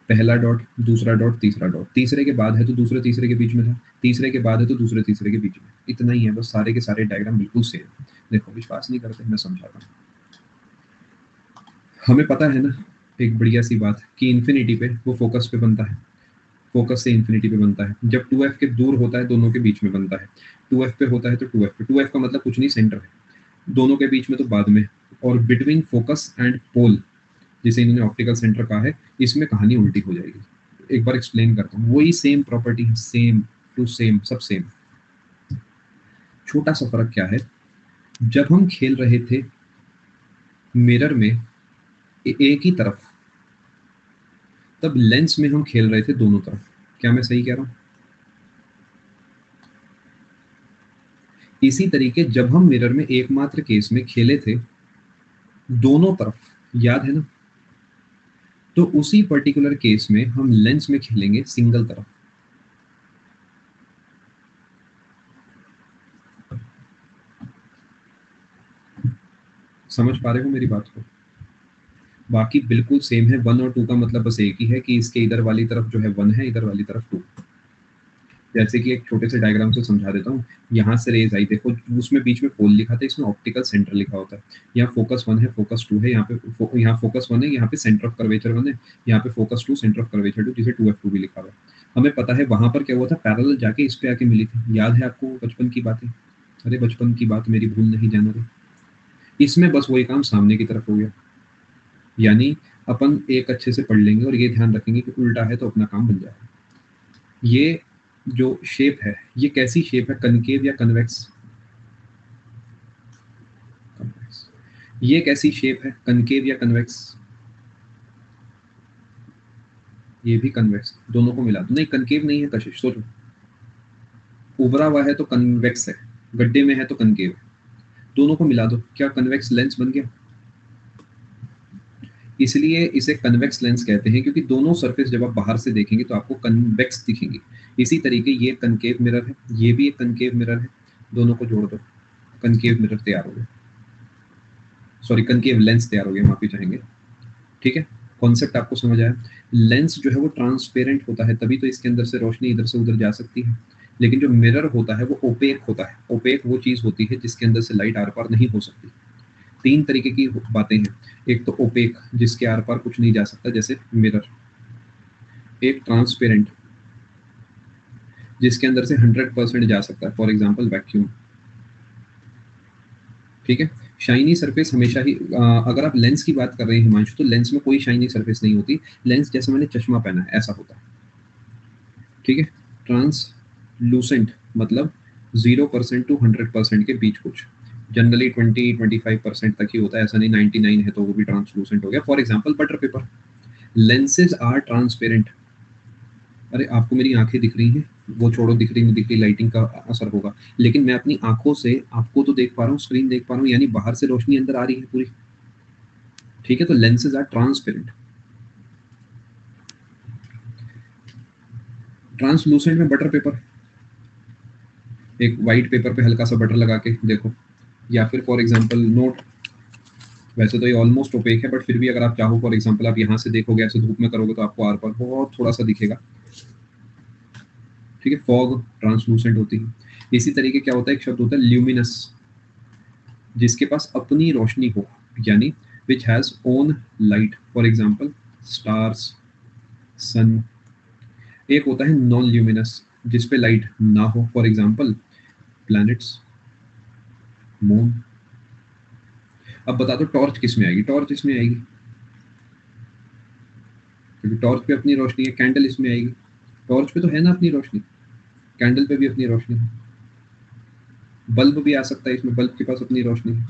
पहला डॉट, दूसरा डॉट, तीसरा डॉट, तीसरे के बाद है तो दूसरे तीसरे के बीच में था, तीसरे के बाद है तो दूसरे तीसरे के बीच में, इतना ही है बस, सारे के सारे डायग्राम बिल्कुल सेम। देखो विश्वास नहीं करते, मैं समझाता हूँ। हमें पता है ना एक बढ़िया सी बात कि इन्फिनिटी पे वो फोकस पे बनता है, फोकस से इन्फिनिटी पे बनता है। जब 2f के दूर होता है दोनों के बीच में बनता है, 2f पे होता है तो 2f पे, 2f का मतलब कुछ नहीं सेंटर है, दोनों के बीच में तो बाद में। और बिटवीन फोकस एंड पोल जिसे इन्होंने ऑप्टिकल सेंटर कहा है, इसमें कहानी उल्टी हो जाएगी। एक बार एक्सप्लेन करता हूँ, वही सेम प्रॉपर्टी है, सेम टू सेम, सब सेम। छोटा सा फर्क क्या है, जब हम खेल रहे थे मिरर में एक ही तरफ, तब लेंस में हम खेल रहे थे दोनों तरफ। क्या मैं सही कह रहा हूं? इसी तरीके जब हम मिरर में एकमात्र केस में खेले थे दोनों तरफ, याद है ना, तो उसी पर्टिकुलर केस में हम लेंस में खेलेंगे सिंगल तरफ। समझ पा रहे हो मेरी बात को? बाकी बिल्कुल सेम है, 1 और 2 का मतलब बस एक ही है कि इसके इधर वाली तरफ जो है 1 है, इधर वाली तरफ 2। जैसे कि एक छोटे से डायग्राम से समझा देता हूँ। यहाँ से रेज आई, देखो उसमें बीच में पोल लिखा था, इसमें ऑप्टिकल सेंटर लिखा होता है। यहाँ फोकस 1 है, फोकस 2 है, यहाँ पे यहाँ फोकस 1 है, यहाँ पे सेंटर ऑफ कर्वेचर 1 है, यहाँ पे फोकस 2, सेंटर ऑफ कर्वेचर 2, जिसे 2f2 भी लिखा हुआ है। हमें पता है वहां पर क्या हुआ था, पैरेलल जाके इस पे आके मिली थी। याद है आपको बचपन की बातें? अरे बचपन की बात मेरी भूल नहीं जाना रे। इसमें बस वही काम सामने की तरफ हो गया, यानी अपन एक अच्छे से पढ़ लेंगे और ये ध्यान रखेंगे कि उल्टा है तो अपना काम बन जाएगा। ये जो शेप है ये कैसी शेप है, कनकेव या कन्वेक्स? कन्वेक्स। ये कैसी शेप है, कनकेव या कन्वेक्स? ये भी कन्वेक्स। दोनों को मिला दो, नहीं कनकेव नहीं है कशिश, सोचो। उभरा हुआ है तो कन्वेक्स है, गड्ढे में है तो कनकेव है। दोनों को मिला दो, क्या कन्वेक्स लेंस बन गया? इसलिए इसे कन्वेक्स लेंस कहते हैं क्योंकि दोनों सरफेस जब आप बाहर से देखेंगे तो आपको कन्वेक्स दिखेंगे। इसी तरीके ये कनकेव मिरर है, ये भी एक कनकेव मिरर है, दोनों को जोड़ दो, कनकेव मिरर तैयार हो गया, सॉरी कनकेव लेंस तैयार हो गया, माफी चाहेंगे। ठीक है, कॉन्सेप्ट आपको समझ आया? लेंस जो है वो ट्रांसपेरेंट होता है, तभी तो इसके अंदर से रोशनी इधर से उधर जा सकती है। लेकिन जो मिरर होता है वो ओपेक होता है। ओपेक वो चीज होती है जिसके अंदर से लाइट आर पार नहीं हो सकती। तीन तरीके की बातें हैं, एक तो ओपेक जिसके आर पार कुछ नहीं जा सकता जैसे मिरर, एक ट्रांसपेरेंट जिसके अंदर से 100% जा सकता है, फॉर एग्जाम्पल वैक्यूम। ठीक है, शाइनी सरफेस हमेशा ही अगर आप लेंस की बात कर रहे हैं हिमांशु, तो लेंस में कोई शाइनी सरफेस नहीं होती। लेंस जैसे मैंने चश्मा पहना है ऐसा होता है। ठीक है, ट्रांसलूसेंट मतलब 0% टू 100% के बीच कुछ, जनरली 20-25% तक ही होता है, ऐसा नहीं 99 है तो वो भी ट्रांसलूसेंट हो गया। For example butter paper. Lenses are transparent. अरे आपको मेरी आंखें दिख रही हैं, वो छोड़ो दिख रही नहीं दिख रही, लाइटिंग का असर होगा, लेकिन मैं अपनी आंखों से आपको तो देख पा रहा हूँ, स्क्रीन देख पा रहा हूँ, यानी बाहर से रोशनी अंदर आ रही है पूरी। ठीक है, तो लेंसेज आर ट्रांसपेरेंट। ट्रांसलूसेंट में बटर पेपर, एक व्हाइट पेपर पे हल्का सा बटर लगा के देखो, या फिर फॉर एग्जांपल नोट। वैसे तो ये ऑलमोस्ट ओपेक है बट फिर भी अगर आप चाहो, फॉर एग्जांपल आप यहाँ से देखोगे, ऐसे धूप में करोगे तो आपको आर पार बहुत थोड़ा सा दिखेगा। ठीक है, फॉग ट्रांसलूसेंट होती है। इसी तरीके क्या होता है, एक शब्द होता है ल्यूमिनस, जिसके पास अपनी रोशनी हो, यानी which has own light, for example stars, sun. एक होता है नॉन ल्यूमिनस जिसपे लाइट ना हो, फॉर एग्जांपल प्लैनेट्स, मून। अब बता दो टॉर्च किस में आएगी, टॉर्च इसमें आएगी। क्योंकि टॉर्च पे अपनी रोशनी है, कैंडल इसमें आएगी। टॉर्च पे तो है ना अपनी रोशनी, कैंडल पे भी अपनी रोशनी है। बल्ब भी आ सकता है इसमें, बल्ब के पास अपनी रोशनी है।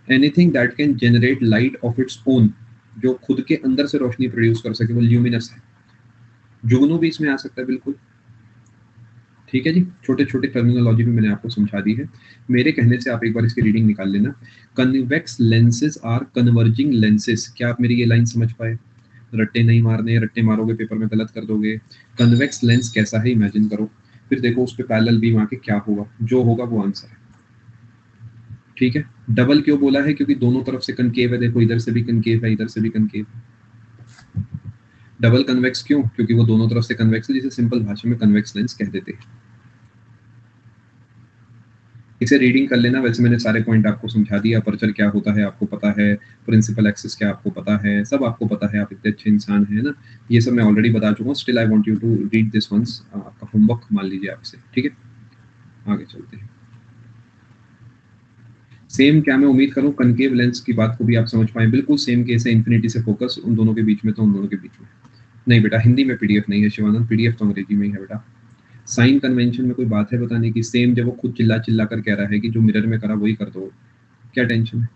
Anything that can generate light of its own, जो खुद के अंदर से रोशनी प्रोड्यूस कर सके, वो ल्यूमिनस है। जुगनू भी इसमें आ सकता है, बिल्कुल। ठीक है जी, छोटे छोटे टर्मिनोलॉजी भी मैंने आपको समझा दी है। मेरे कहने से आप एक बार इसकी रीडिंग निकाल लेना। Convex lenses are converging lenses. क्या आप मेरी ये लाइन समझ पाए? रट्टे नहीं मारने, रट्टे मारोगे पेपर में गलत कर दोगे। कन्वेक्स लेंस कैसा है इमेजिन करो, फिर देखो उस पे पैरेलल बीम आके क्या होगा, जो होगा वो आंसर है। ठीक है, डबल क्यों बोला है? क्योंकि दोनों तरफ से कनकेव है, देखो इधर से भी कनकेव है, इधर से भी कनकेव है। डबल कन्वेक्स क्यों? क्योंकि वो दोनों तरफ से कन्वेक्स है, जिसे सिंपल भाषा में कन्वेक्स लेंस कह देते हैं। इसे रीडिंग कर लेना। वैसे मैंने सारे पॉइंट आपको समझा दिया, अपर्चर क्या होता है आपको पता है, प्रिंसिपल एक्सिस क्या आपको पता है, सब आपको पता है, आप इतने अच्छे इंसान हैं ना, ये सब मैं ऑलरेडी बता चुका हूँ। Still I want you to read this once, आपका होमवर्क मान लीजिए आपसे। ठीक है, आगे चलते हैं। सेम क्या, मैं उम्मीद करूँ कनकेव लेंस की बात को भी आप समझ पाए। बिल्कुल सेम केस है, इन्फिनिटी से फोकस उन दोनों के बीच में, तो उन दोनों के बीच में नहीं बेटा, हिंदी में पीडीएफ नहीं है शिवानंद, पीडीएफ तो अंग्रेजी में ही है बेटा। साइन कन्वेंशन में कोई बात है बताने की? सेम जब वो खुद चिल्ला चिल्ला कर कह रहा है कि जो मिरर में करा वही कर दो, क्या टेंशन है?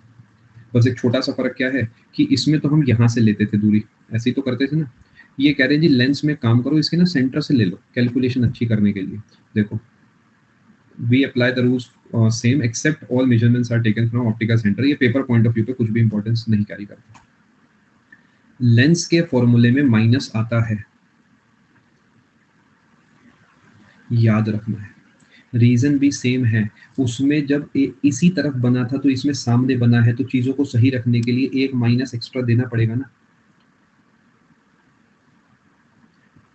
बस एक छोटा सा फर्क क्या है कि इसमें तो हम यहाँ से लेते थे दूरी, ऐसे ही तो करते थे ना। ये कह रहे हैं जी लेंस में काम करो, इसके ना सेंटर से ले लो कैलकुलेशन अच्छी करने के लिए। देखो, we apply the rules same except all measurements are taken from optical centre. ये पेपर पॉइंट ऑफ व्यू पे कुछ भी इंपॉर्टेंस नहीं कैरी करता। लेंस के फॉर्मूले में माइनस आता है, याद रखना है। रीजन भी सेम है, उसमें जब इसी तरफ बना था तो इसमें सामने बना है, तो चीजों को सही रखने के लिए एक माइनस एक्स्ट्रा देना पड़ेगा ना।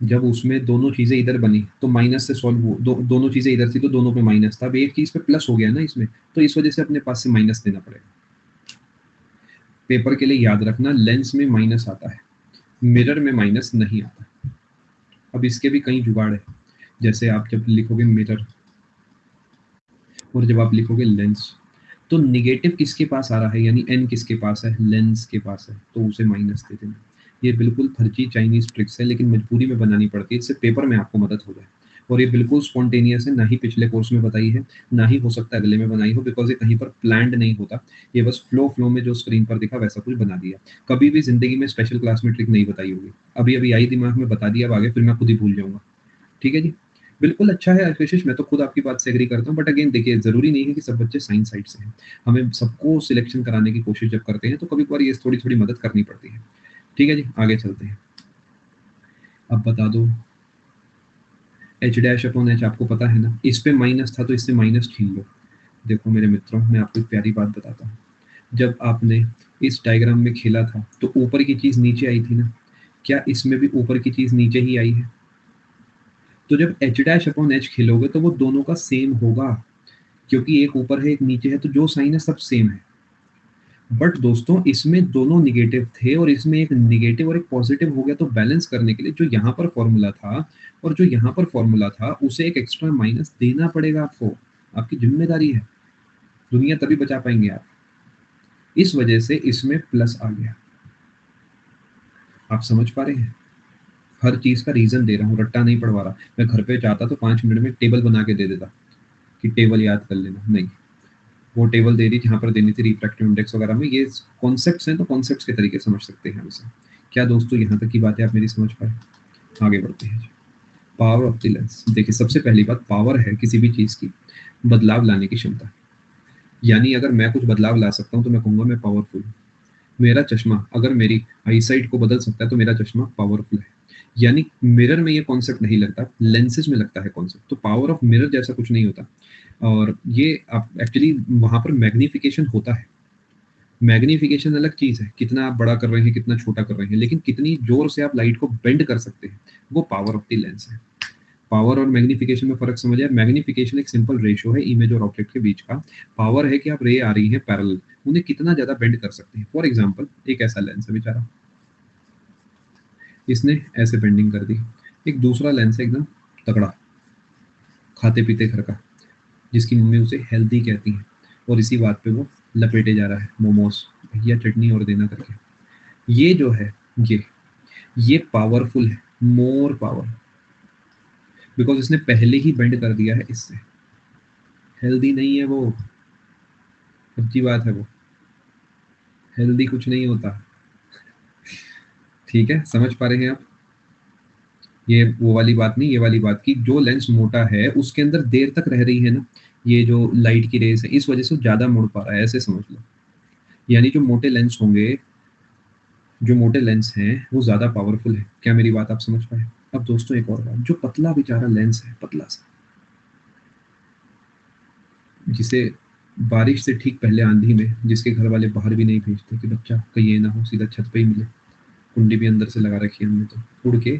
जब उसमें दोनों चीजें इधर बनी तो माइनस से सॉल्व हो, दोनों चीजें इधर थी तो दोनों पे माइनस था, अब एक चीज पे प्लस हो गया ना इसमें, तो इस वजह से अपने पास से माइनस देना पड़ेगा। पेपर के लिए याद रखना, लेंस में माइनस आता है, मिरर में माइनस नहीं आता। अब इसके भी कई जुगाड़ है, जैसे आप जब लिखोगे मिरर और जब आप लिखोगे लेंस, तो निगेटिव किसके पास आ रहा है, यानी एन किसके पास है, लेंस के पास है, तो उसे माइनस दे देना। ये बिल्कुल फर्जी चाइनीज ट्रिक्स है, लेकिन मजबूरी में बनानी पड़ती है, इससे पेपर में आपको मदद हो जाए। और ये बिल्कुल स्पॉन्टेनियस है, ना ही पिछले कोर्स में बताई है, ना ही हो सकता है अगले में बनाई हो, बिकॉज ये कहीं पर प्लान्ड नहीं होता। ये बस फ्लो में जो स्क्रीन पर दिखा वैसा कुछ बना दिया। कभी भी जिंदगी में स्पेशल क्लास में ट्रिक नहीं बताई होगी, अभी अभी आई दिमाग में बता दिया, अब आगे फिर मैं खुद ही भूल जाऊंगा। ठीक है जी, बिल्कुल अच्छा है आशीष, मैं तो खुद आपकी बात से एग्री करता हूँ। बट अगेन देखिए, जरूरी नहीं है कि सब बच्चे साइंस साइड से हैं। हमें सबको सिलेक्शन कराने की कोशिश जब करते हैं तो कभी कभार ये थोड़ी थोड़ी मदद करनी पड़ती है। ठीक है जी, आगे चलते हैं। अब बता दो, एच डैश अपॉन एच आपको पता है ना, इस पे माइनस था तो इससे माइनस छीन लो। देखो मेरे मित्रों, मैं आपको एक प्यारी बात बताता हूँ। जब आपने इस डायग्राम में खेला था तो ऊपर की चीज नीचे आई थी ना, क्या इसमें भी ऊपर की चीज नीचे ही आई है? तो जब एच डैश अपॉन एच खेलोगे तो वो दोनों का सेम होगा, क्योंकि एक ऊपर है एक नीचे है, तो जो साइन है सब सेम है। बट दोस्तों, इसमें दोनों निगेटिव थे और इसमें एक निगेटिव और एक पॉजिटिव हो गया, तो बैलेंस करने के लिए जो यहाँ पर फॉर्मूला था और जो यहाँ पर फॉर्मूला था, उसे एक एक्स्ट्रा माइनस देना पड़ेगा आपको, आपकी जिम्मेदारी है। दुनिया तभी बचा पाएंगे आप। इस वजह से इसमें प्लस आ गया। आप समझ पा रहे हैं? हर चीज का रीजन दे रहा हूँ, रट्टा नहीं पढ़वा रहा। मैं घर पे चाहता तो 5 मिनट में टेबल बना के दे देता कि टेबल याद कर लेना, नहीं, वो टेबल दे दी जहाँ पर देनी थी रिफ्रैक्टिव इंडेक्स वगैरह में। ये कॉन्सेप्ट्स हैं तो कॉन्सेप्ट्स के तरीके समझ सकते हैं हम इसे। क्या दोस्तों, यहाँ तक की बातें आप मेरी समझ पाए? आगे बढ़ते हैं। Power of the lens. देखिए, सबसे पहली बात, पावर है किसी भी चीज की बदलाव लाने की क्षमता। यानी अगर मैं कुछ बदलाव ला सकता हूँ तो मैं कहूंगा मैं पावरफुल हूँ। मेरा चश्मा अगर मेरी आईसाइट को बदल सकता है तो मेरा चश्मा पावरफुल है। यानी मिरर में ये कॉन्सेप्ट नहीं लगता, लेंसेज में लगता है कॉन्सेप्ट। तो पावर ऑफ मिरर जैसा कुछ नहीं होता। और ये आप एक्चुअली वहां पर मैग्निफिकेशन होता है। मैग्निफिकेशन अलग चीज है, कितना आप बड़ा कर रहे हैं, कितना छोटा कर रहे हैं, लेकिन कितनी जोर से आप लाइट को बेंड कर सकते हैं, वो पावर ऑफ द लेंस है। पावर और मैग्निफिकेशन में फर्क समझ आया? मैग्निफिकेशन एक सिंपल रेशियो है इमेज और ऑब्जेक्ट के बीच का। पावर है कि आप रे आ रही है पैरेलल, उन्हें कितना ज्यादा बेंड कर सकते हैं। फॉर एग्जांपल, एक ऐसा लेंस है बेचारा, इसने ऐसे बेंडिंग कर दी। एक दूसरा लेंस है एकदम तगड़ा, खाते पीते घर का, जिसकी मम्मी उसे हेल्दी कहती है, और इसी बात पे वो लपेटे जा रहा है, मोमोज भैया चटनी और देना करके। ये जो है, ये पावरफुल है, मोर पावर, बिकॉज इसने पहले ही बेंड कर दिया है इससे। हेल्दी नहीं है वो, सच्ची बात है, वो हेल्दी कुछ नहीं होता। ठीक है, समझ पा रहे हैं आप? ये वो वाली बात नहीं, ये वाली बात की जो लेंस मोटा है उसके अंदर देर तक रह रही है ना, ये जो लाइट की रेस है, इस वजह से ज्यादा मुड़ पा रहा है, ऐसे समझ लो। यानी जो मोटे लेंस होंगे, जो मोटे लेंस हैं वो ज्यादा पावरफुल है। क्या मेरी बात आप समझ पाए? अब दोस्तों एक और बात, जो पतला बेचारा लेंस है, पतला सा, जिसे बारिश से ठीक पहले आंधी में जिसके घर वाले बाहर भी नहीं भेजते कि बच्चा कहीं ये ना हो सीधा छत पे ही मिले, कुंडी भी अंदर से लगा रखी है हमने तो उड़ के,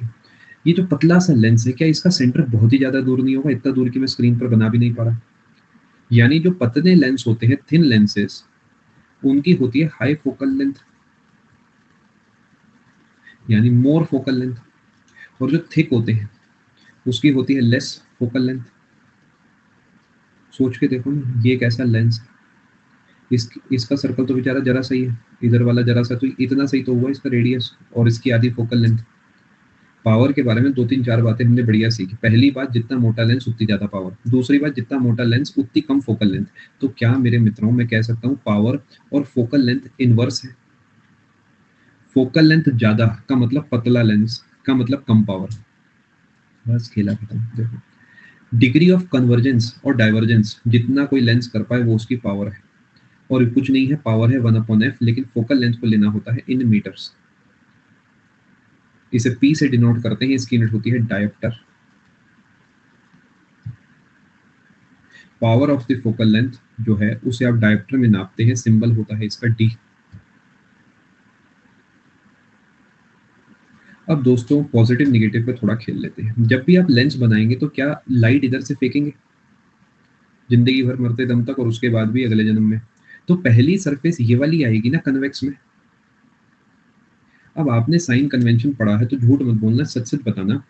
ये जो पतला सा लेंस है, क्या इसका सेंटर बहुत ही ज्यादा दूर नहीं होगा? इतना दूर कि मैं स्क्रीन पर बना भी नहीं पा रहा। यानी जो पतले लेंस होते हैं, थिन लेंसेस, उनकी होती है हाई फोकल लेंथ, यानी मोर फोकल लेंथ, और जो थिक होते हैं उसकी होती है लेस फोकल लेंथ। सोच के देखो ना, ये एक ऐसा लेंस है, इसका सर्कल तो बेचारा जरा सही है, इधर वाला जरा सा, तो इतना सही तो हुआ इसका रेडियस, और इसकी आधी फोकल लेंथ। पावर के बारे में दो तीन चार बातें हमने बढ़िया सीखी। पहली बात, जितना मोटा लेंस उतनी ज्यादा पावर। दूसरी बात, जितना मोटा लेंस उतनी कम फोकल लेंथ। तो क्या मेरे मित्रों, मैं कह सकता हूँ पावर और फोकल लेंथ इनवर्स है। फोकल लेंथ ज्यादा का मतलब पतला लेंस का मतलब कम पावर। बस खेला खत्म। देखो, डिग्री ऑफ कन्वर्जेंस और डाइवर्जेंस जितना कोई लेंस कर पाए वो उसकी पावर है, और कुछ नहीं है, पावर है 1/f, लेकिन फोकल लेंथ को लेना होता है इन मीटर्स। इसे पी से डिनोट करते हैं, इसकी यूनिट होती है dioptre. Power of the focal length जो है उसे आप डायोप्टर में नापते हैं, सिंबल होता है इसका डी। अब दोस्तों पॉजिटिव निगेटिव पे थोड़ा खेल लेते हैं। जब भी आप लेंस बनाएंगे तो क्या लाइट इधर से फेंकेंगे जिंदगी भर मरते दम तक, और उसके बाद भी अगले जन्म में? तो पहली सरफेस ये वाली आएगी ना कन्वेक्स में। अब आपने साइन कन्वेंशन पढ़ा है तो झूठ मत बोलना, सच सच बताना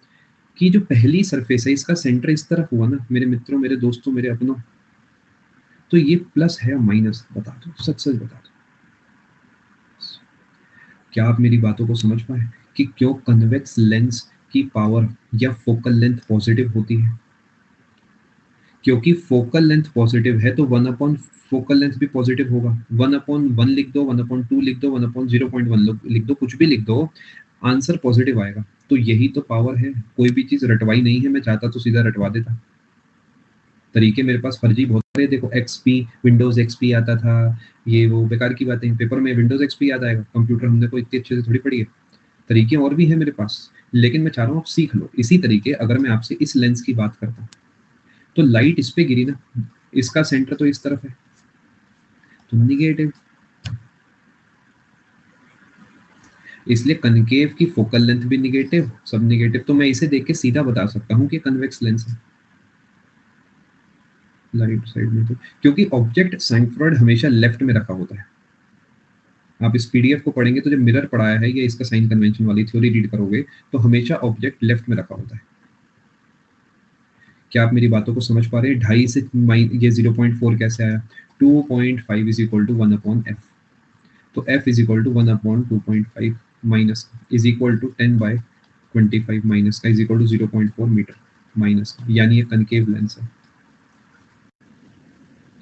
कि जो पहली सरफेस है इसका सेंटर इस तरफ हुआ ना मेरे मित्रों, मेरे दोस्तों, मेरे अपनों, तो ये प्लस है या माइनस? बता दो, सच सच बता दो। क्या आप मेरी बातों को समझ पाए कि क्यों कन्वेक्स लेंस की पावर या फोकल लेंथ पॉजिटिव होती है? क्योंकि फोकल लेंथ पॉजिटिव है तो 1/, फोकल लेंथ भी पॉजिटिव होगा। 1/1 लिख दो, 1/2 लिख दो, 1/0.1 लिख दो, कुछ भी लिख दो, आंसर पॉजिटिव आएगा। तो यही तो पावर है। कोई भी चीज रटवाई नहीं है, मैं चाहता तो सीधा रटवा देता। तरीके मेरे पास फर्जी बहुत सारे। देखो एक्सपी, विंडोज एक्सपी आता था, ये वो बेकार की बातें। पेपर में विंडोज एक्सपी याद आएगा? कंप्यूटर हमने को इतने अच्छे से थोड़ी पढ़ी है। तरीके और भी है मेरे पास, लेकिन मैं चाह रहा हूँ आप सीख लो। इसी तरीके अगर मैं आपसे इस लेंस की बात करता हूँ, तो लाइट इस पे गिरी ना, इसका सेंटर तो इस तरफ है, तो निगेटिव, इसलिए कनकेव की फोकल लेंथ भी निगेटिव, सब निगेटिव। तो मैं इसे देख के सीधा बता सकता हूँ कि कन्वेक्स लेंस है लाइट साइड में। तो क्योंकि ऑब्जेक्ट सैंक्रोइड हमेशा लेफ्ट में रखा होता है। आप इस पीडीएफ को पढ़ेंगे तो जब मिरर पढ़ाया है या इसका साइन कन्वेंशन वाली थ्योरी रीड करोगे तो हमेशा ऑब्जेक्ट लेफ्ट में रखा होता है। क्या आप मेरी बातों को समझ पा रहे हैं? 2.5 से ये 0.4 कैसे आया? 2.5 इज इक्वल टू 1/f। तो f is equal to 1/2.5 minus is equal to 10/25 minus का is equal to 0.4 metre minus, यानी ये कनकेव लेंस है।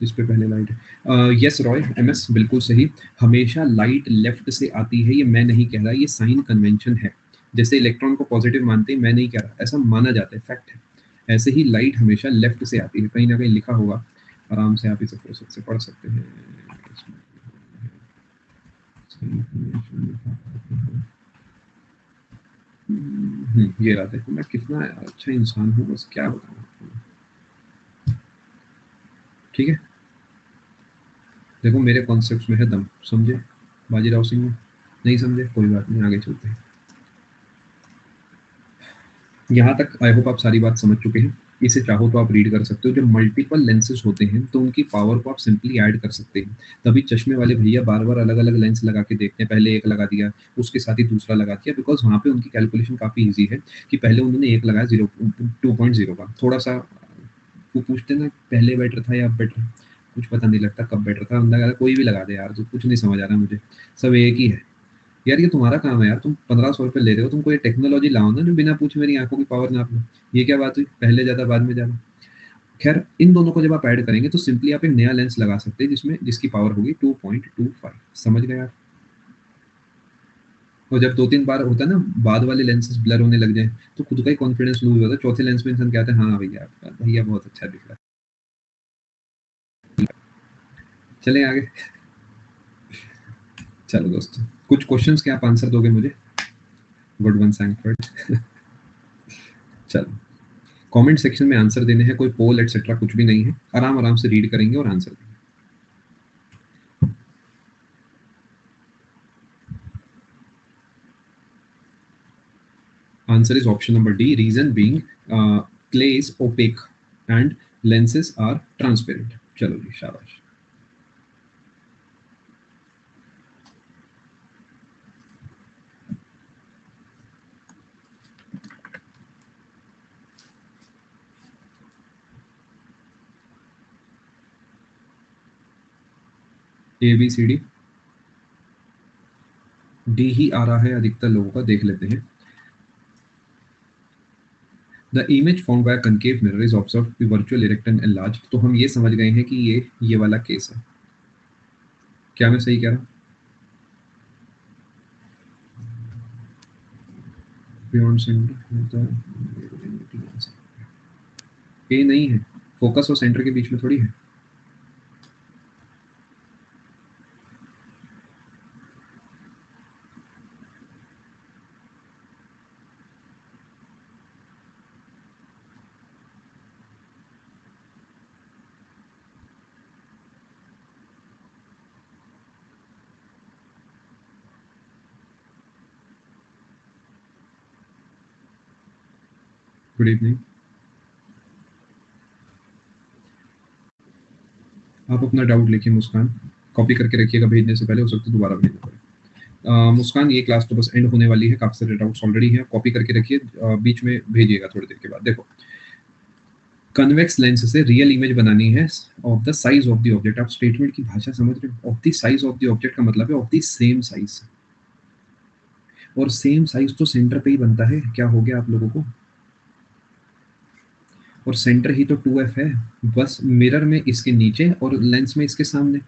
इस पे पहले लाइट है। यस रॉय एमएस, बिल्कुल सही। हमेशा लाइट लेफ्ट से आती है, ये मैं नहीं कह रहा, ये साइन कन्वेंशन है। जैसे इलेक्ट्रॉन को पॉजिटिव मानते हैं, मैं नहीं कह रहा, ऐसा माना जाता है, फैक्ट है। ऐसे ही लाइट हमेशा लेफ्ट से आती है, कहीं ना कहीं लिखा होगा, आराम से आप इसे प्रोसेस से पढ़ सकते हैं। ये रहा। देखो मैं कितना अच्छा इंसान हूँ, बस क्या बताऊँ। ठीक है, देखो मेरे कॉन्सेप्ट में है दम, समझे बाजीराव सिंह में? नहीं समझे, कोई बात नहीं, आगे चलते हैं। यहाँ तक आई होप आप सारी बात समझ चुके हैं। इसे चाहो तो आप रीड कर सकते हो। जो मल्टीपल लेंसेज होते हैं तो उनकी पावर को आप सिंपली ऐड कर सकते हैं। तभी चश्मे वाले भैया बार बार अलग अलग लेंस लगा के देखते हैं। पहले एक लगा दिया, उसके साथ ही दूसरा लगा दिया, बिकॉज वहाँ पे उनकी कैलकुलेशन काफी ईजी है कि पहले उन्होंने एक लगाया 2.0 का, थोड़ा सा वो पूछते ना पहले बेटर था या अब बेटर, कुछ पता नहीं लगता कब बेटर था, बंदा कहता कोई भी लगा दे यार, तो कुछ नहीं समझ आ रहा मुझे, सब एक ही है। यार ये तुम्हारा काम है यार, तुम 1500 रुपये ले रहे हो, तुमको ये टेक्नोलॉजी लाओ ना जो बिना पूछे मेरी आंखों की पावर नाप लो। ये क्या बात हुई, पहले ज्यादा बाद में ज्यादा। खैर इन दोनों को जब आप ऐड करेंगे तो सिंपली आप एक नया लेंस लगा सकते हैं जिसमें जिसकी पावर होगी 2.25। समझ गए आप। और जब 2-3 बार होता है ना बाद वाले लेंसेज ब्लर होने लग जाए तो खुद का ही कॉन्फिडेंस लूज होता है, चौथे लेंस में इंसान कहता है हाँ भैया भैया बहुत अच्छा दिख रहा है। चलें आगे। चलो दोस्तों, कुछ क्वेश्चंस के आप आंसर दोगे मुझे। गुड वन सैंकफर्ड। चलो, कमेंट सेक्शन में आंसर देने हैं, कोई पोल एटसेट्रा कुछ भी नहीं है, आराम आराम से रीड करेंगे और आंसर देंगे। Answer is option number D. Reason being, clay is opaque and lenses are transparent. चलो जी शाबाश। A B C D, D ही आ रहा है अधिकतर लोगों का, देख लेते हैं। The image found by concave mirror is observe to virtual erect and enlarge. तो हम ये समझ गए हैं कि ये वाला केस है। क्या मैं सही कह रहा हूँ? बियॉन्ड सेंटर ये नहीं है, फोकस और सेंटर के बीच में थोड़ी है। Good evening. आप अपना डाउट लिखिए मुस्कान, कॉपी करके रखिएगा भेजने से पहले, हो सकता है दोबारा भेजना पड़े। मुस्कान ये क्लास तो बस एंड होने वाली है, काफी सारे डाउट्स ऑलरेडी हैं, कॉपी करके रखिए, बीच में भेजिएगा थोड़ी देर के बाद। देखो, कन्वेक्स लेंस से रियल इमेज बनानी है of the size of the object. आप स्टेटमेंट की भाषा समझ रहे हो? Of the size of the object का मतलब है ऑफ द सेम साइज, और सेम साइज तो सेंटर पे ही बनता है। क्या हो गया आप लोगों को? और सेंटर ही तो 2f है, बस मिरर में इसके नीचे और लेंस में इसके सामने।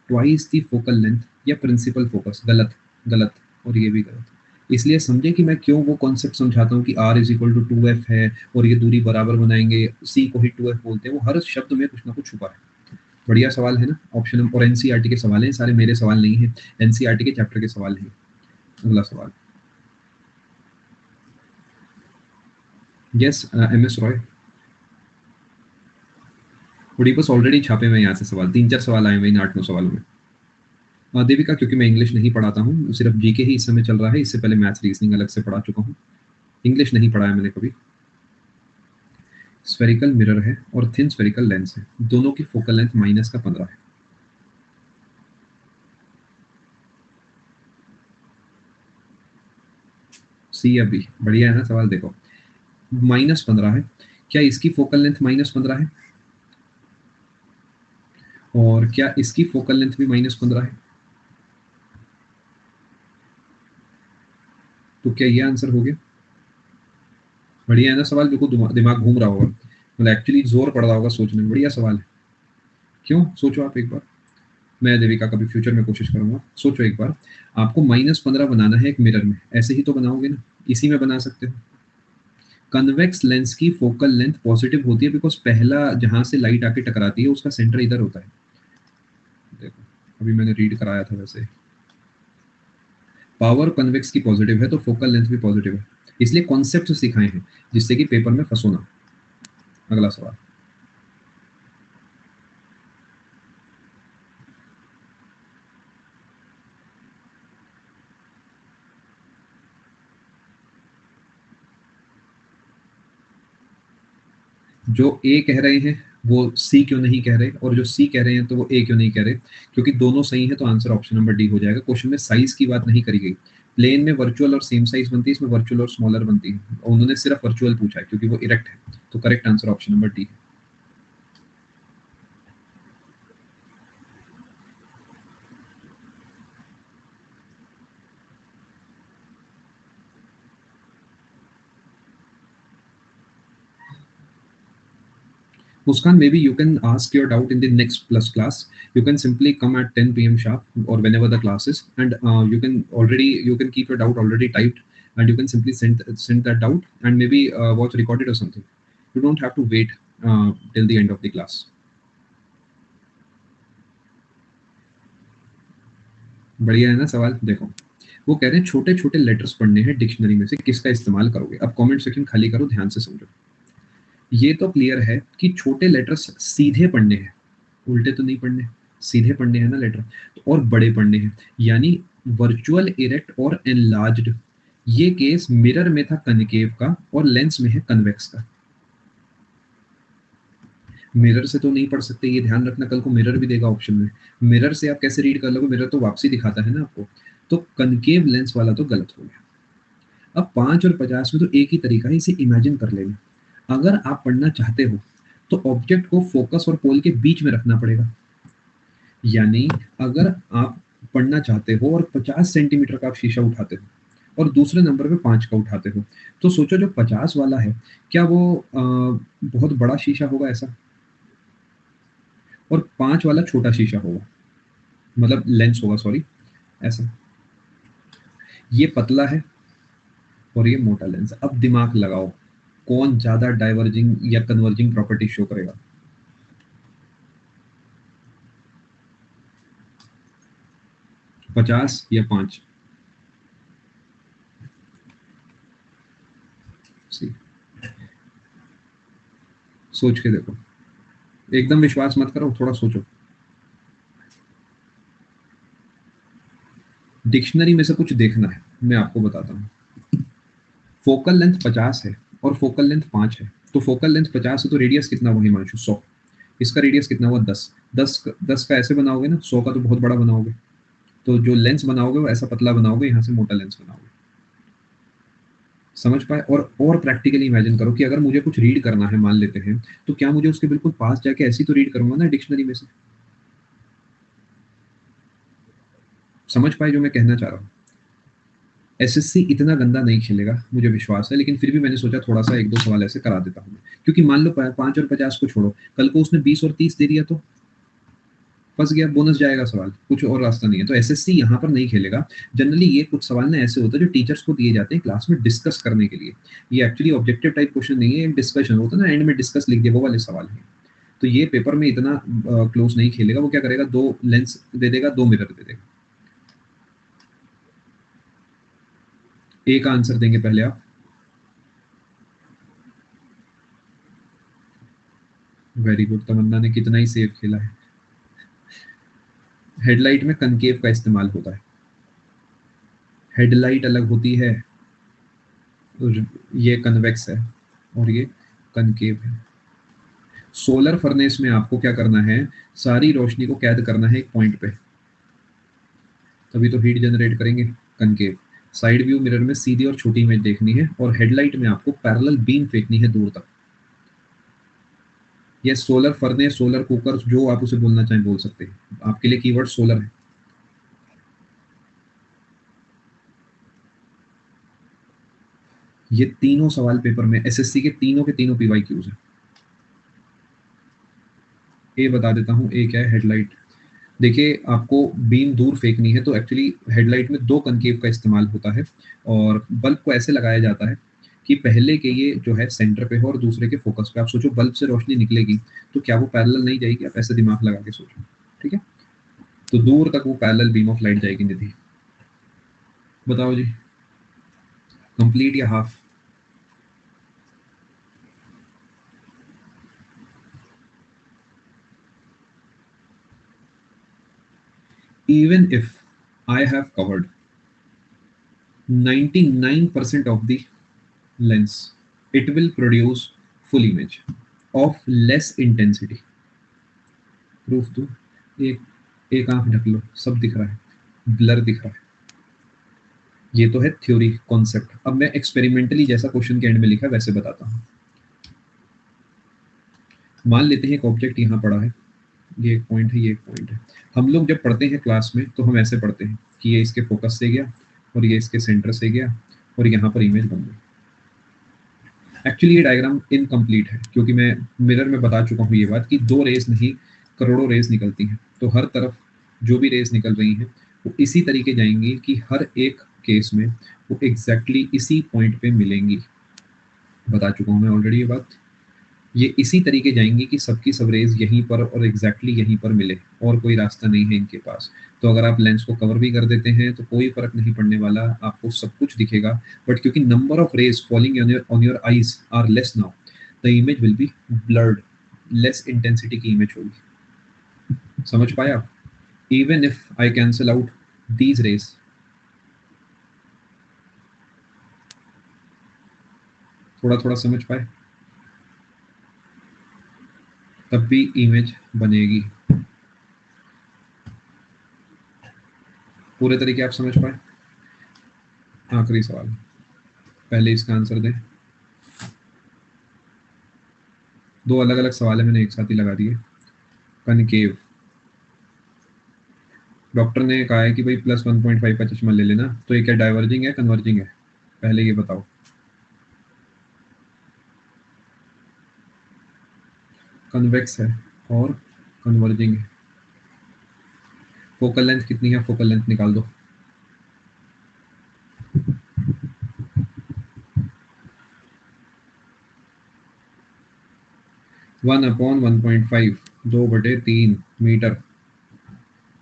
ट्वाइस दी फोकल लेंथ या प्रिंसिपल फोकस। गलत, गलत, और ये भी गलत। इसलिए समझे कि मैं क्यों वो कॉन्सेप्ट समझाता हूँ कि r is equal to 2f है और ये दूरी बराबर बनाएंगे, c को ही 2f बोलते हैं। वो हर शब्द में कुछ ना कुछ छुपा है। बढ़िया सवाल है ना ऑप्शन, और एनसीईआरटी के सवाल हैं सारे, मेरे सवाल नहीं है, एनसीईआरटी के चैप्टर के सवाल हैं। अगला सवाल। Yes MS Roy. Oedipus already छापे हुए हैं यहाँ से सवाल, 3-4 सवाल आए हुए इन 8-9 सवालों में। देविका, क्योंकि मैं इंग्लिश नहीं पढ़ाता हूँ, सिर्फ जीके ही इस समय चल रहा है, इससे पहले मैथ्स रीजनिंग अलग से पढ़ा चुका हूँ, इंग्लिश नहीं पढ़ाया मैंने कभी। स्फेरिकल मिरर है और थिन स्फेरिकल लेंस है, दोनों की फोकल लेंथ -15 है। सी या बी? बढ़िया है ना सवाल। देखो, -15 है, क्या इसकी फोकल लेंथ -15 है? और क्या इसकी फोकल लेंथ भी -15 है? तो क्या ये आंसर हो गया? बढ़िया है ना सवाल, देखो दिमाग घूम रहा होगा, मतलब एक्चुअली जोर पड़ रहा होगा सोचने में। बढ़िया सवाल है। क्यों, सोचो आप एक बार। मैं देविका कभी फ्यूचर में कोशिश करूंगा, सोचो एक बार। आपको -15 बनाना है एक मिरर में, ऐसे ही तो बनाओगे ना, इसी में बना सकते हो। कन्वेक्स लेंस की फोकल लेंथ पॉजिटिव होती है बिकॉज पहला जहां से लाइट आके टकराती है उसका सेंटर इधर होता है। देखो, अभी मैंने रीड कराया था वैसे। पावर कन्वेक्स की पॉजिटिव है तो फोकल लेंथ भी पॉजिटिव है, इसलिए कॉन्सेप्ट सिखाए हैं जिससे कि पेपर में फंसो ना। अगला सवाल। जो ए कह रहे हैं वो सी क्यों नहीं कह रहे, और जो सी कह रहे हैं तो वो ए क्यों नहीं कह रहे? क्योंकि दोनों सही है, तो आंसर ऑप्शन नंबर डी हो जाएगा। क्वेश्चन में साइज की बात नहीं करी गई। प्लेन में वर्चुअल और सेम साइज बनती है, इसमें वर्चुअल और स्मॉलर बनती है, और उन्होंने सिर्फ वर्चुअल पूछा है क्योंकि वो इरेक्ट है। तो correct answer option number D है। Muskan, maybe you can ask your doubt in the next plus class. You can simply come at 10 p.m. sharp or whenever the class is, and you can keep your doubt already typed, and you can simply send that doubt and maybe watch recorded or something. You don't have to wait till the end of the class. बढ़िया है ना सवाल? देखो, वो कह रहे हैं छोटे छोटे लेटर्स पढ़ने हैं डिक्शनरी में से, किसका इस्तेमाल करोगे? अब कमेंट सेक्शन खाली करो, ध्यान से समझो। ये तो क्लियर है कि छोटे लेटर्स सीधे पढ़ने हैं, उल्टे तो नहीं पढ़ने, सीधे पढ़ने हैं ना लेटर, और बड़े पढ़ने हैं, यानी वर्चुअल, इरेक्ट और एनलार्ज्ड। ये केस मिरर में था कनकेव का और लेंस में है कन्वेक्स का। मिरर से तो नहीं पढ़ सकते, ये ध्यान रखना, कल को मिरर भी देगा ऑप्शन में। मिरर से आप कैसे रीड कर लोगे? मिरर तो वापसी दिखाता है ना आपको, तो कनकेव लेंस वाला तो गलत हो गया। अब 5 और 50 में तो एक ही तरीका है, इसे इमेजिन कर लेना। अगर आप पढ़ना चाहते हो तो ऑब्जेक्ट को फोकस और पोल के बीच में रखना पड़ेगा, यानी अगर आप पढ़ना चाहते हो और 50 सेंटीमीटर का आप शीशा उठाते हो और दूसरे नंबर पे 5 का उठाते हो, तो सोचो जो 50 वाला है, क्या वो बहुत बड़ा शीशा होगा ऐसा, और 5 वाला छोटा शीशा होगा, मतलब लेंस होगा, सॉरी, ऐसा। ये पतला है और ये मोटा लेंस। अब दिमाग लगाओ, कौन ज्यादा डाइवर्जिंग या कन्वर्जिंग प्रॉपर्टी शो करेगा? पचास या 5? सोच के देखो, एकदम विश्वास मत करो, थोड़ा सोचो। डिक्शनरी में से कुछ देखना है, मैं आपको बताता हूँ। फोकल लेंथ 50 है और फोकल लेंथ 5 है, तो फोकल लेंथ 50 है तो रेडियस कितना हुआ हिमांशु? 100। इसका रेडियस कितना हुआ? 10। 10 का ऐसे बनाओगे ना, 100 का तो बहुत बड़ा बनाओगे, तो जो लेंस बनाओगे वो ऐसा पतला बनाओगे, यहाँ से मोटा लेंस बनाओगे। समझ पाए? और प्रैक्टिकली इमेजिन करो कि अगर मुझे कुछ रीड करना है, मान लेते हैं, तो क्या मुझे उसके बिल्कुल पास जाके ऐसे ही तो रीड करूंगा ना डिक्शनरी में से? समझ पाए जो मैं कहना चाह रहा हूँ? एसएससी इतना गंदा नहीं खेलेगा, मुझे विश्वास है, लेकिन फिर भी मैंने सोचा थोड़ा सा एक दो सवाल ऐसे करा देता हूँ, क्योंकि मान लो 5 और 50 को छोड़ो, कल को उसने 20 और 30 दे दिया तो फंस गया, बोनस जाएगा सवाल, कुछ और रास्ता नहीं है। तो एसएससी यहाँ पर नहीं खेलेगा। जनरली ये कुछ सवाल ना ऐसे होते हैं जो टीचर्स को दिए जाते हैं क्लास में डिस्कस करने के लिए। ये एक्चुअली ऑब्जेक्टिव टाइप क्वेश्चन नहीं है, एक डिस्कशन होता है ना, एंड में डिस्कस लिख दिया, वो वाले सवाल है। तो ये पेपर में इतना क्लोज नहीं खेलेगा। वो क्या करेगा, 2 लेंस दे देगा, 2 मिरर दे देगा। ए का आंसर देंगे पहले आप। वेरी गुड, तमन्ना ने कितना ही सेफ खेला है। हेडलाइट में कनकेव का इस्तेमाल होता है। हेडलाइट अलग होती है, और ये कन्वेक्स है और ये कनकेव है। सोलर फर्नेस में आपको क्या करना है, सारी रोशनी को कैद करना है एक पॉइंट पे, तभी तो हीट जनरेट करेंगे। कनकेव साइड व्यू मिरर में सीधी और छोटी इमेज देखनी है, और हेडलाइट में आपको पैरेलल बीम फेंकनी है दूर तक। ये सोलर फर्नेस, सोलर कुकर, जो आप उसे बोलना चाहें बोल सकते हैं, आपके लिए कीवर्ड सोलर है। ये तीनों सवाल पेपर में एसएससी के तीनों पीवाई क्यूज है। ए बता देता हूँ, ए क्या है, हेडलाइट। देखिए, आपको बीम दूर फेंकनी है, तो एक्चुअली हेडलाइट में 2 कनकेव का इस्तेमाल होता है, और बल्ब को ऐसे लगाया जाता है कि पहले के ये जो है सेंटर पे हो और दूसरे के फोकस पे। आप सोचो बल्ब से रोशनी निकलेगी तो क्या वो पैरेलल नहीं जाएगी? आप ऐसे दिमाग लगा के सोचो, ठीक है? तो दूर तक वो पैरेलल बीम ऑफ लाइट जाएगी। निधि बताओ जी, कंप्लीट या half? Even if I have covered 99% of the lens, it will produce full image of less intensity. Proof दो। एक एक आंख ढक लो, सब दिख रहा है, ब्लर दिख रहा है। ये तो है थ्योरी कॉन्सेप्ट। अब मैं एक्सपेरिमेंटली जैसा क्वेश्चन के एंड में लिखा है वैसे बताता हूँ। मान लेते हैं एक ऑब्जेक्ट यहाँ पड़ा है, ये एक पॉइंट है, ये एक पॉइंट है। हम लोग जब पढ़ते हैं क्लास में तो हम ऐसे पढ़ते हैं कि ये इसके फोकस से गया और ये इसके सेंटर से गया और यहाँ पर इमेज बन गई। एक्चुअली ये डायग्राम इनकम्प्लीट है क्योंकि मैं मिरर में बता चुका हूँ ये बात कि 2 रेज़ नहीं करोड़ों रेज़ निकलती हैं। तो हर तरफ जो भी रेज़ निकल रही हैं, वो इसी तरीके जाएँगी कि हर एक केस में वो एग्ज़ैक्टली इसी पॉइंट पे मिलेंगी। बता चुका हूँ मैं ऑलरेडी ये बात। ये इसी तरीके जाएँगी कि सबकी सब रेज़ यहीं पर और एग्ज़ैक्टली यहीं पर मिले और कोई रास्ता नहीं है इनके पास। तो अगर आप लेंस को कवर भी कर देते हैं तो कोई फ़र्क नहीं पड़ने वाला, आपको सब कुछ दिखेगा। बट क्योंकि number of rays falling on your eyes are less now, the image will be blurred, less intensity की इमेज होगी। समझ पाए आप? Even if I cancel out these rays, थोड़ा-थोड़ा समझ पाए? तब भी इमेज बनेगी। पूरे तरीके आप समझ पाए? आखिरी सवाल, पहले इसका आंसर दें। 2 अलग-अलग सवाल है, मैंने एक साथ ही लगा दिए। कनकेव, डॉक्टर ने कहा है कि भाई +1.5 का चश्मा ले लेना, तो ये क्या डाइवर्जिंग है, कन्वर्जिंग है? पहले ये बताओ। कन्वेक्स है और कन्वर्जिंग है। फोकल लेंथ कितनी है? फोकल लेंथ निकाल दो। One upon 1.5, 2/3 metre.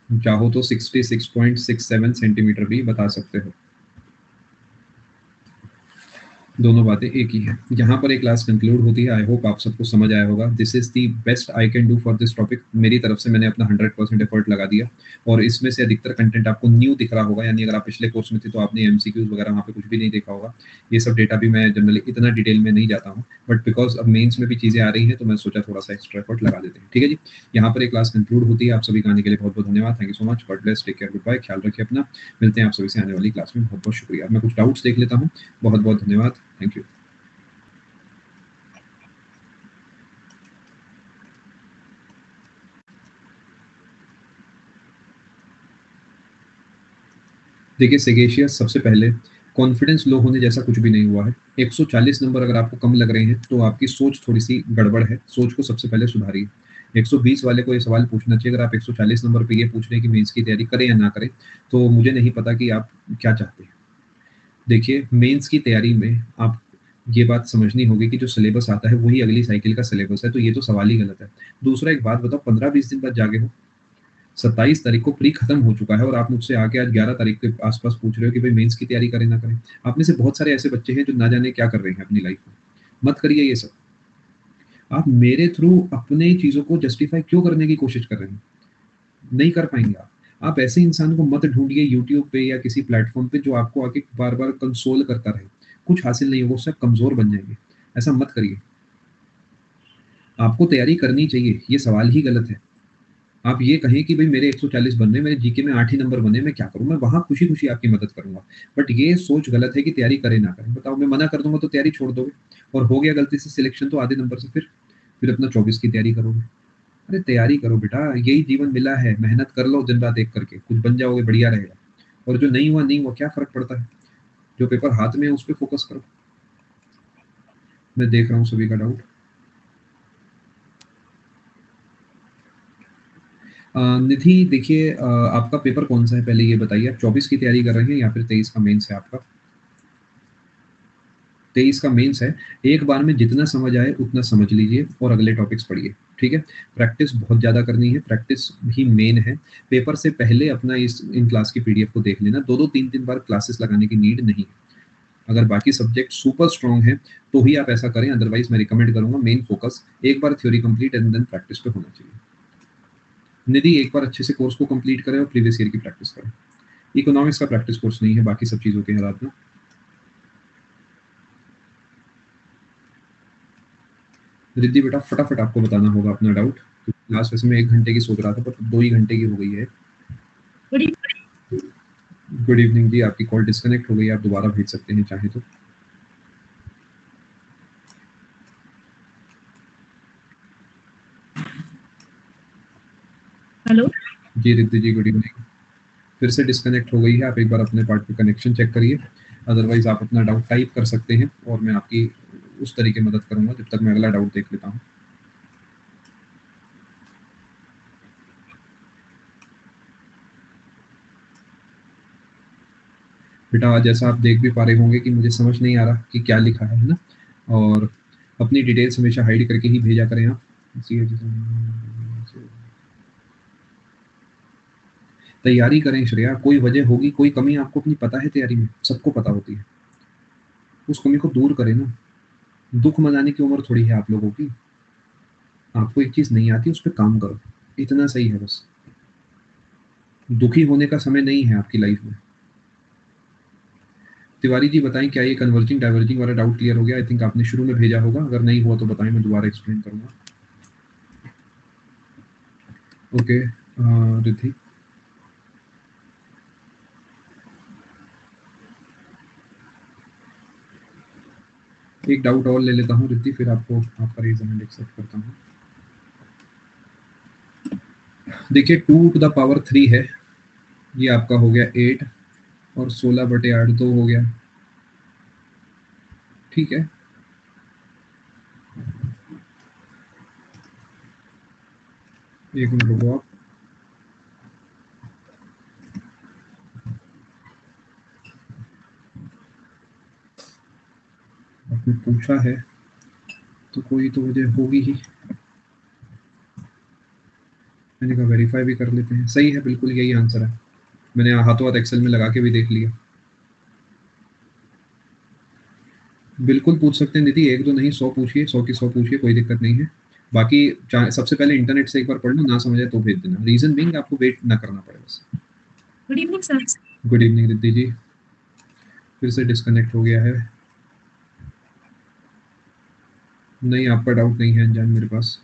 चाहो तो 66.67 सेंटीमीटर भी बता सकते हो। दोनों बातें एक ही है। यहाँ पर एक क्लास कंक्लूड होती है। आई होप आप सबको समझ आया होगा। This is the best I can do for this topic. मेरी तरफ से मैंने अपना 100% एफर्ट लगा दिया और इसमें से अधिकतर कंटेंट आपको न्यू दिख रहा होगा, यानी अगर आप पिछले कोर्स में थे तो आपने एमसीक्यूज वगैरह वहाँ पे कुछ भी नहीं देखा होगा। ये सब डेटा भी मैं जनरली इतना डिटेल में नहीं जाता हूँ, बट बिकॉज अब मेन्स में भी चीज़ें आ रही हैं तो मैं सोचा थोड़ा सा एक्स्ट्रा एफर्ट लगा देते हैं। ठीक है जी, यहाँ पर एक क्लास कंक्लूड होती है। आप सभी का आने के लिए बहुत बहुत धन्यवाद। Thank you so much. God bless, take care, good bye, ख्याल रखिए अपना। मिलते हैं आप सभी से आने वाली क्लास में। बहुत बहुत शुक्रिया। मैं कुछ डाउट्स देख लेता हूँ। बहुत बहुत धन्यवाद। Thank you. देखिए सेगेशियस, सबसे पहले कॉन्फिडेंस लो होने जैसा कुछ भी नहीं हुआ है। 140 नंबर अगर आपको कम लग रहे हैं तो आपकी सोच थोड़ी-सी गड़बड़ है। सोच को सबसे पहले सुधारिए। 120 वाले को ये सवाल पूछना चाहिए। अगर आप 140 नंबर पे ये पूछ रहे हैं कि मेंस की तैयारी करें या ना करें, तो मुझे नहीं पता कि आप क्या चाहते हैं। देखिए, मेंस की तैयारी में आप ये बात समझनी होगी कि जो सिलेबस आता है वही अगली साइकिल का सिलेबस है, तो ये तो सवाल ही गलत है। दूसरा एक बात बताओ, 15-20 दिन बाद जागे हो? 27 तारीख को प्री खत्म हो चुका है और आप मुझसे आके आज 11 तारीख के आस-पास पूछ रहे हो कि भाई मेंस की तैयारी करें ना करें। आप में से बहुत सारे ऐसे बच्चे हैं जो ना जाने क्या कर रहे हैं अपनी लाइफ में। मत करिए ये सब। आप मेरे थ्रू अपने चीज़ों को जस्टिफाई क्यों करने की कोशिश कर रहे हैं? नहीं कर पाएँगे आप। आप ऐसे इंसान को मत ढूँढिए यूट्यूब पे या किसी प्लेटफ़ॉर्म पे जो आपको आके बार-बार कंसोल करता रहे। कुछ हासिल नहीं होगा, उससे आप कमज़ोर बन जाएँगे। ऐसा मत करिए। आपको तैयारी करनी चाहिए, ये सवाल ही गलत है। आप ये कहें कि भई मेरे 140 बनने, मेरे जीके में 8 ही नंबर बने, मैं क्या करूँ? मैं वहाँ खुशी-खुशी आपकी मदद करूँगा। बट ये सोच गलत है कि तैयारी करें ना करें। बताओ, मैं मना कर दूँगा तो तैयारी छोड़ दोगे और हो गया गलती से सिलेक्शन तो आधे नंबर से फिर अपना 24 की तैयारी करोगे। अरे तैयारी करो बेटा, यही जीवन मिला है, मेहनत कर लो दिन-रात एक करके, कुछ बन जाओगे बढ़िया रहेगा। और जो नहीं हुआ, नहीं हुआ, क्या फ़र्क पड़ता है? जो पेपर हाथ में है उस पे फ़ोकस करो। मैं देख रहा हूँ सभी का डाउट। निधि देखिए, आपका पेपर कौन-सा है पहले ये बताइए? आप 24 की तैयारी कर रहे हैं या फिर 23 का मेंस है आपका? 23 का मेंस है। एक बार में जितना समझ आए उतना समझ लीजिए और अगले टॉपिक्स पढ़िए, ठीक है? प्रैक्टिस बहुत ज़्यादा करनी है, प्रैक्टिस ही मेन है। पेपर से पहले अपना इस इन क्लास की पीडीएफ को देख लेना, 2-2 3-3 बार क्लासेस लगाने की नीड नहीं है। अगर बाकी सब्जेक्ट सुपर स्ट्रॉन्ग हैं, तो ही आप ऐसा करें, अदरवाइज़ मैं रिकमेंड करूँगा मेन फोकस एक बार theory complete and then practice पे होना चाहिए। निधि एक बार अच्छे से कोर्स को कंप्लीट करें और प्रीवियस ईयर की प्रैक्टिस करें। इकोनॉमिक्स का प्रैक्टिस कोर्स नहीं है, बाकी सब चीज़ों के हालात में। रिद्धि बेटा फटाफट आपको बताना होगा अपना डाउट। क्लास वैसे मैं 1 घंटे की सोच रहा था, पर 2 ही घंटे की हो गई है। गुड इवनिंग जी, आपकी कॉल डिस्कनेक्ट हो गई, आप दोबारा भेज सकते हैं चाहें तो। हेलो जी रिद्धि जी, गुड इवनिंग। फिर से डिस्कनेक्ट हो गई है, आप एक बार अपने पार्ट पे कनेक्शन चेक करिए, अदरवाइज़ आप अपना डाउट टाइप कर सकते हैं और मैं आपकी उस तरीके मदद करूंगा जब तक मैं अगला डाउट देख लेता हूँ। बेटा आज जैसा आप देख भी पा रहे होंगे कि मुझे समझ नहीं आ रहा कि क्या लिखा है ना, और अपनी डिटेल्स हमेशा हाइड करके ही भेजा करें आप। तैयारी करें श्रेया, कोई वजह होगी, कोई कमी आपको अपनी पता है तैयारी में, सबको पता होती है, उस कमी को दूर करें ना। दुख मनाने की उम्र थोड़ी है आप लोगों की। आपको एक चीज नहीं आती, उस पर काम करो, इतना सही है बस। दुखी होने का समय नहीं है आपकी लाइफ में। तिवारी जी बताएं क्या ये कन्वर्जिंग डाइवर्जिंग वाला डाउट क्लियर हो गया? आई थिंक आपने शुरू में भेजा होगा, अगर नहीं हुआ तो बताएं, मैं दोबारा एक्सप्लेन करूंगा। ओके रिद्धि, एक डाउट और ले लेता हूँ रिद्धि, फिर आपको आपका रेज हैंड एक्सेप्ट करता हूँ। देखिए 2 to the power 3 है, ये आपका हो गया 8, और 16/8 2 हो गया, ठीक है। एक मिनट रुको आप, आपने पूछा है तो कोई तो वजह होगी ही। मैंने कहा वेरीफाई भी कर लेते हैं, सही है, बिल्कुल यही आंसर है। मैंने हाथों हाथ एक्सेल में लगा के भी देख लिया। बिल्कुल पूछ सकते हैं दीदी, एक दो नहीं 100 पूछिए, 100 की 100 पूछिए, कोई दिक्कत नहीं है। बाकी सबसे पहले इंटरनेट से एक बार पढ़ लो, ना समझ आए तो भेज देना, रीजन बीइंग आपको वेट ना करना पड़े बस। Good evening sir. Good evening Riddhi ji, फिर से डिस्कनेक्ट हो गया है। नहीं आपका डाउट नहीं है अनजान मेरे पास।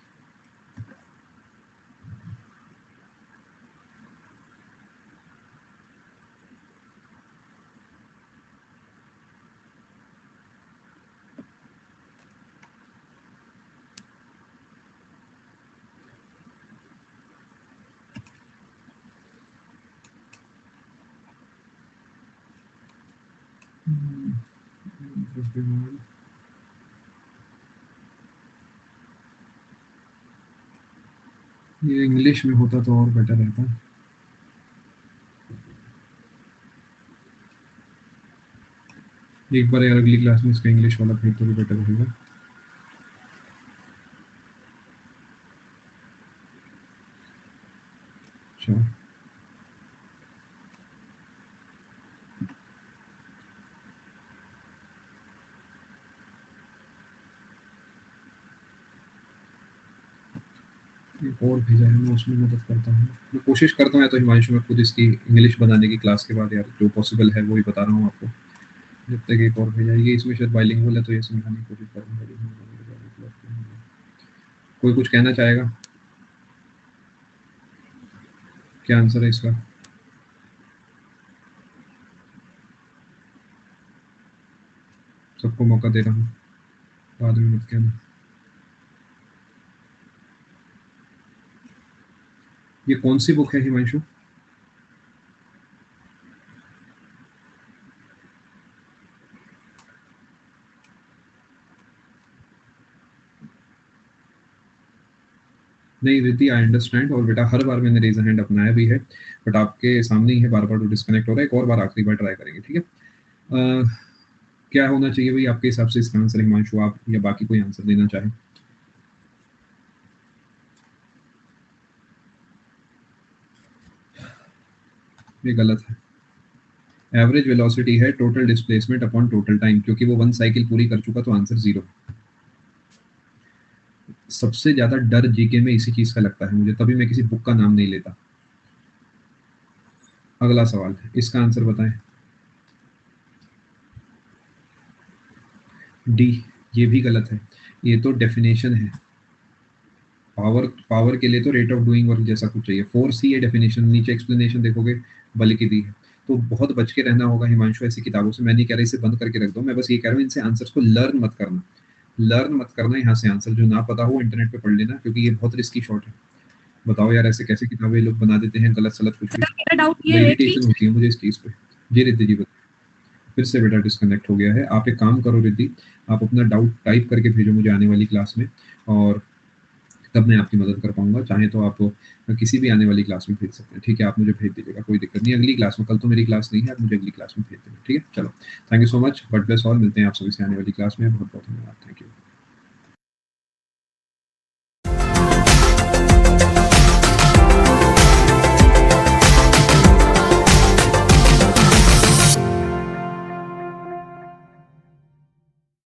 ये इंग्लिश में होता तो और बेटर रहता। एक बार यार अगली क्लास में इसका इंग्लिश वाला फिर तो भी बेटर होगा। अच्छा एक और भेजा है, मैं उसमें मदद करता हूँ, मैं कोशिश करता हूँ, या तो हिमांशु में खुद इसकी इंग्लिश बनाने की क्लास के बाद यार जो पॉसिबल है वो ही बता रहा हूँ आपको। जब तक एक और भेजा, ये इसमें शायद बाइलिंगुअल है तो ये समझाने की कोशिश करूँगा। कोई कुछ कहना चाहेगा? क्या आंसर है इसका? सबको मौका दे रहा हूँ, बाद में मत कहना। ये कौन सी बुक है हिमांशु? नहीं रिद्धि आई अंडरस्टैंड, और बेटा हर बार मैंने रेज हैंड अपनाया भी है, बट आपके सामने ही है, बार बार तो डिस्कनेक्ट हो रहा है, एक और बार आखिरी बार ट्राई करेंगे, ठीक है। क्या होना चाहिए भाई आपके हिसाब से इसका आंसर हिमांशु, आप या बाकी कोई आंसर देना चाहे? ये गलत है, एवरेज वेलोसिटी है total displacement upon total time, क्योंकि वो 1 साइकिल पूरी कर चुका तो आंसर 0। सबसे ज्यादा डर जीके में इसी चीज का लगता है मुझे, तभी मैं किसी बुक का नाम नहीं लेता। अगला सवाल है, इसका आंसर बताएं। डी, ये भी गलत है, ये तो डेफिनेशन है। पावर पावर के लिए तो रेट ऑफ डूइंग वर्क जैसा कुछ चाहिए। 4C ये डेफिनेशन, नीचे एक्सप्लेनेशन देखोगे बल की दी है। तो बहुत बच के रहना होगा हिमांशु ऐसी किताबों से। मैं नहीं कह रहा इसे बंद करके रख दो, मैं बस ये कह रहा हूँ इनसे आंसर्स को लर्न मत करना, लर्न मत करना यहाँ से आंसर, जो ना पता हो इंटरनेट पे पढ़ लेना, क्योंकि ये बहुत रिस्की शॉट है। बताओ यार ऐसे कैसे किताबें लोग बना देते हैं, गलत सलत कुछ भी। मेरा डाउट ये है कि इरिटेशन होती है मुझे इस चीज पे। जी रिद्धि जी बताओ। फिर से बेटा डिस्कनेक्ट हो गया है। आप एक काम करो रिद्धि, आप अपना डाउट टाइप करके भेजो मुझे आने वाली क्लास में, और तब मैं आपकी मदद कर पाऊँगा। चाहें तो आप किसी भी आने वाली क्लास में भेज सकते हैं, ठीक है? आप मुझे भेज दीजिएगा, कोई दिक्कत नहीं है। अगली क्लास में, कल तो मेरी क्लास नहीं है, आप मुझे अगली क्लास में भेज देना, ठीक है? चलो, thank you so much, God bless all. मिलते हैं आप सभी से आने वाली क्लास में। बहुत-बहुत धन्यवाद। Thank you.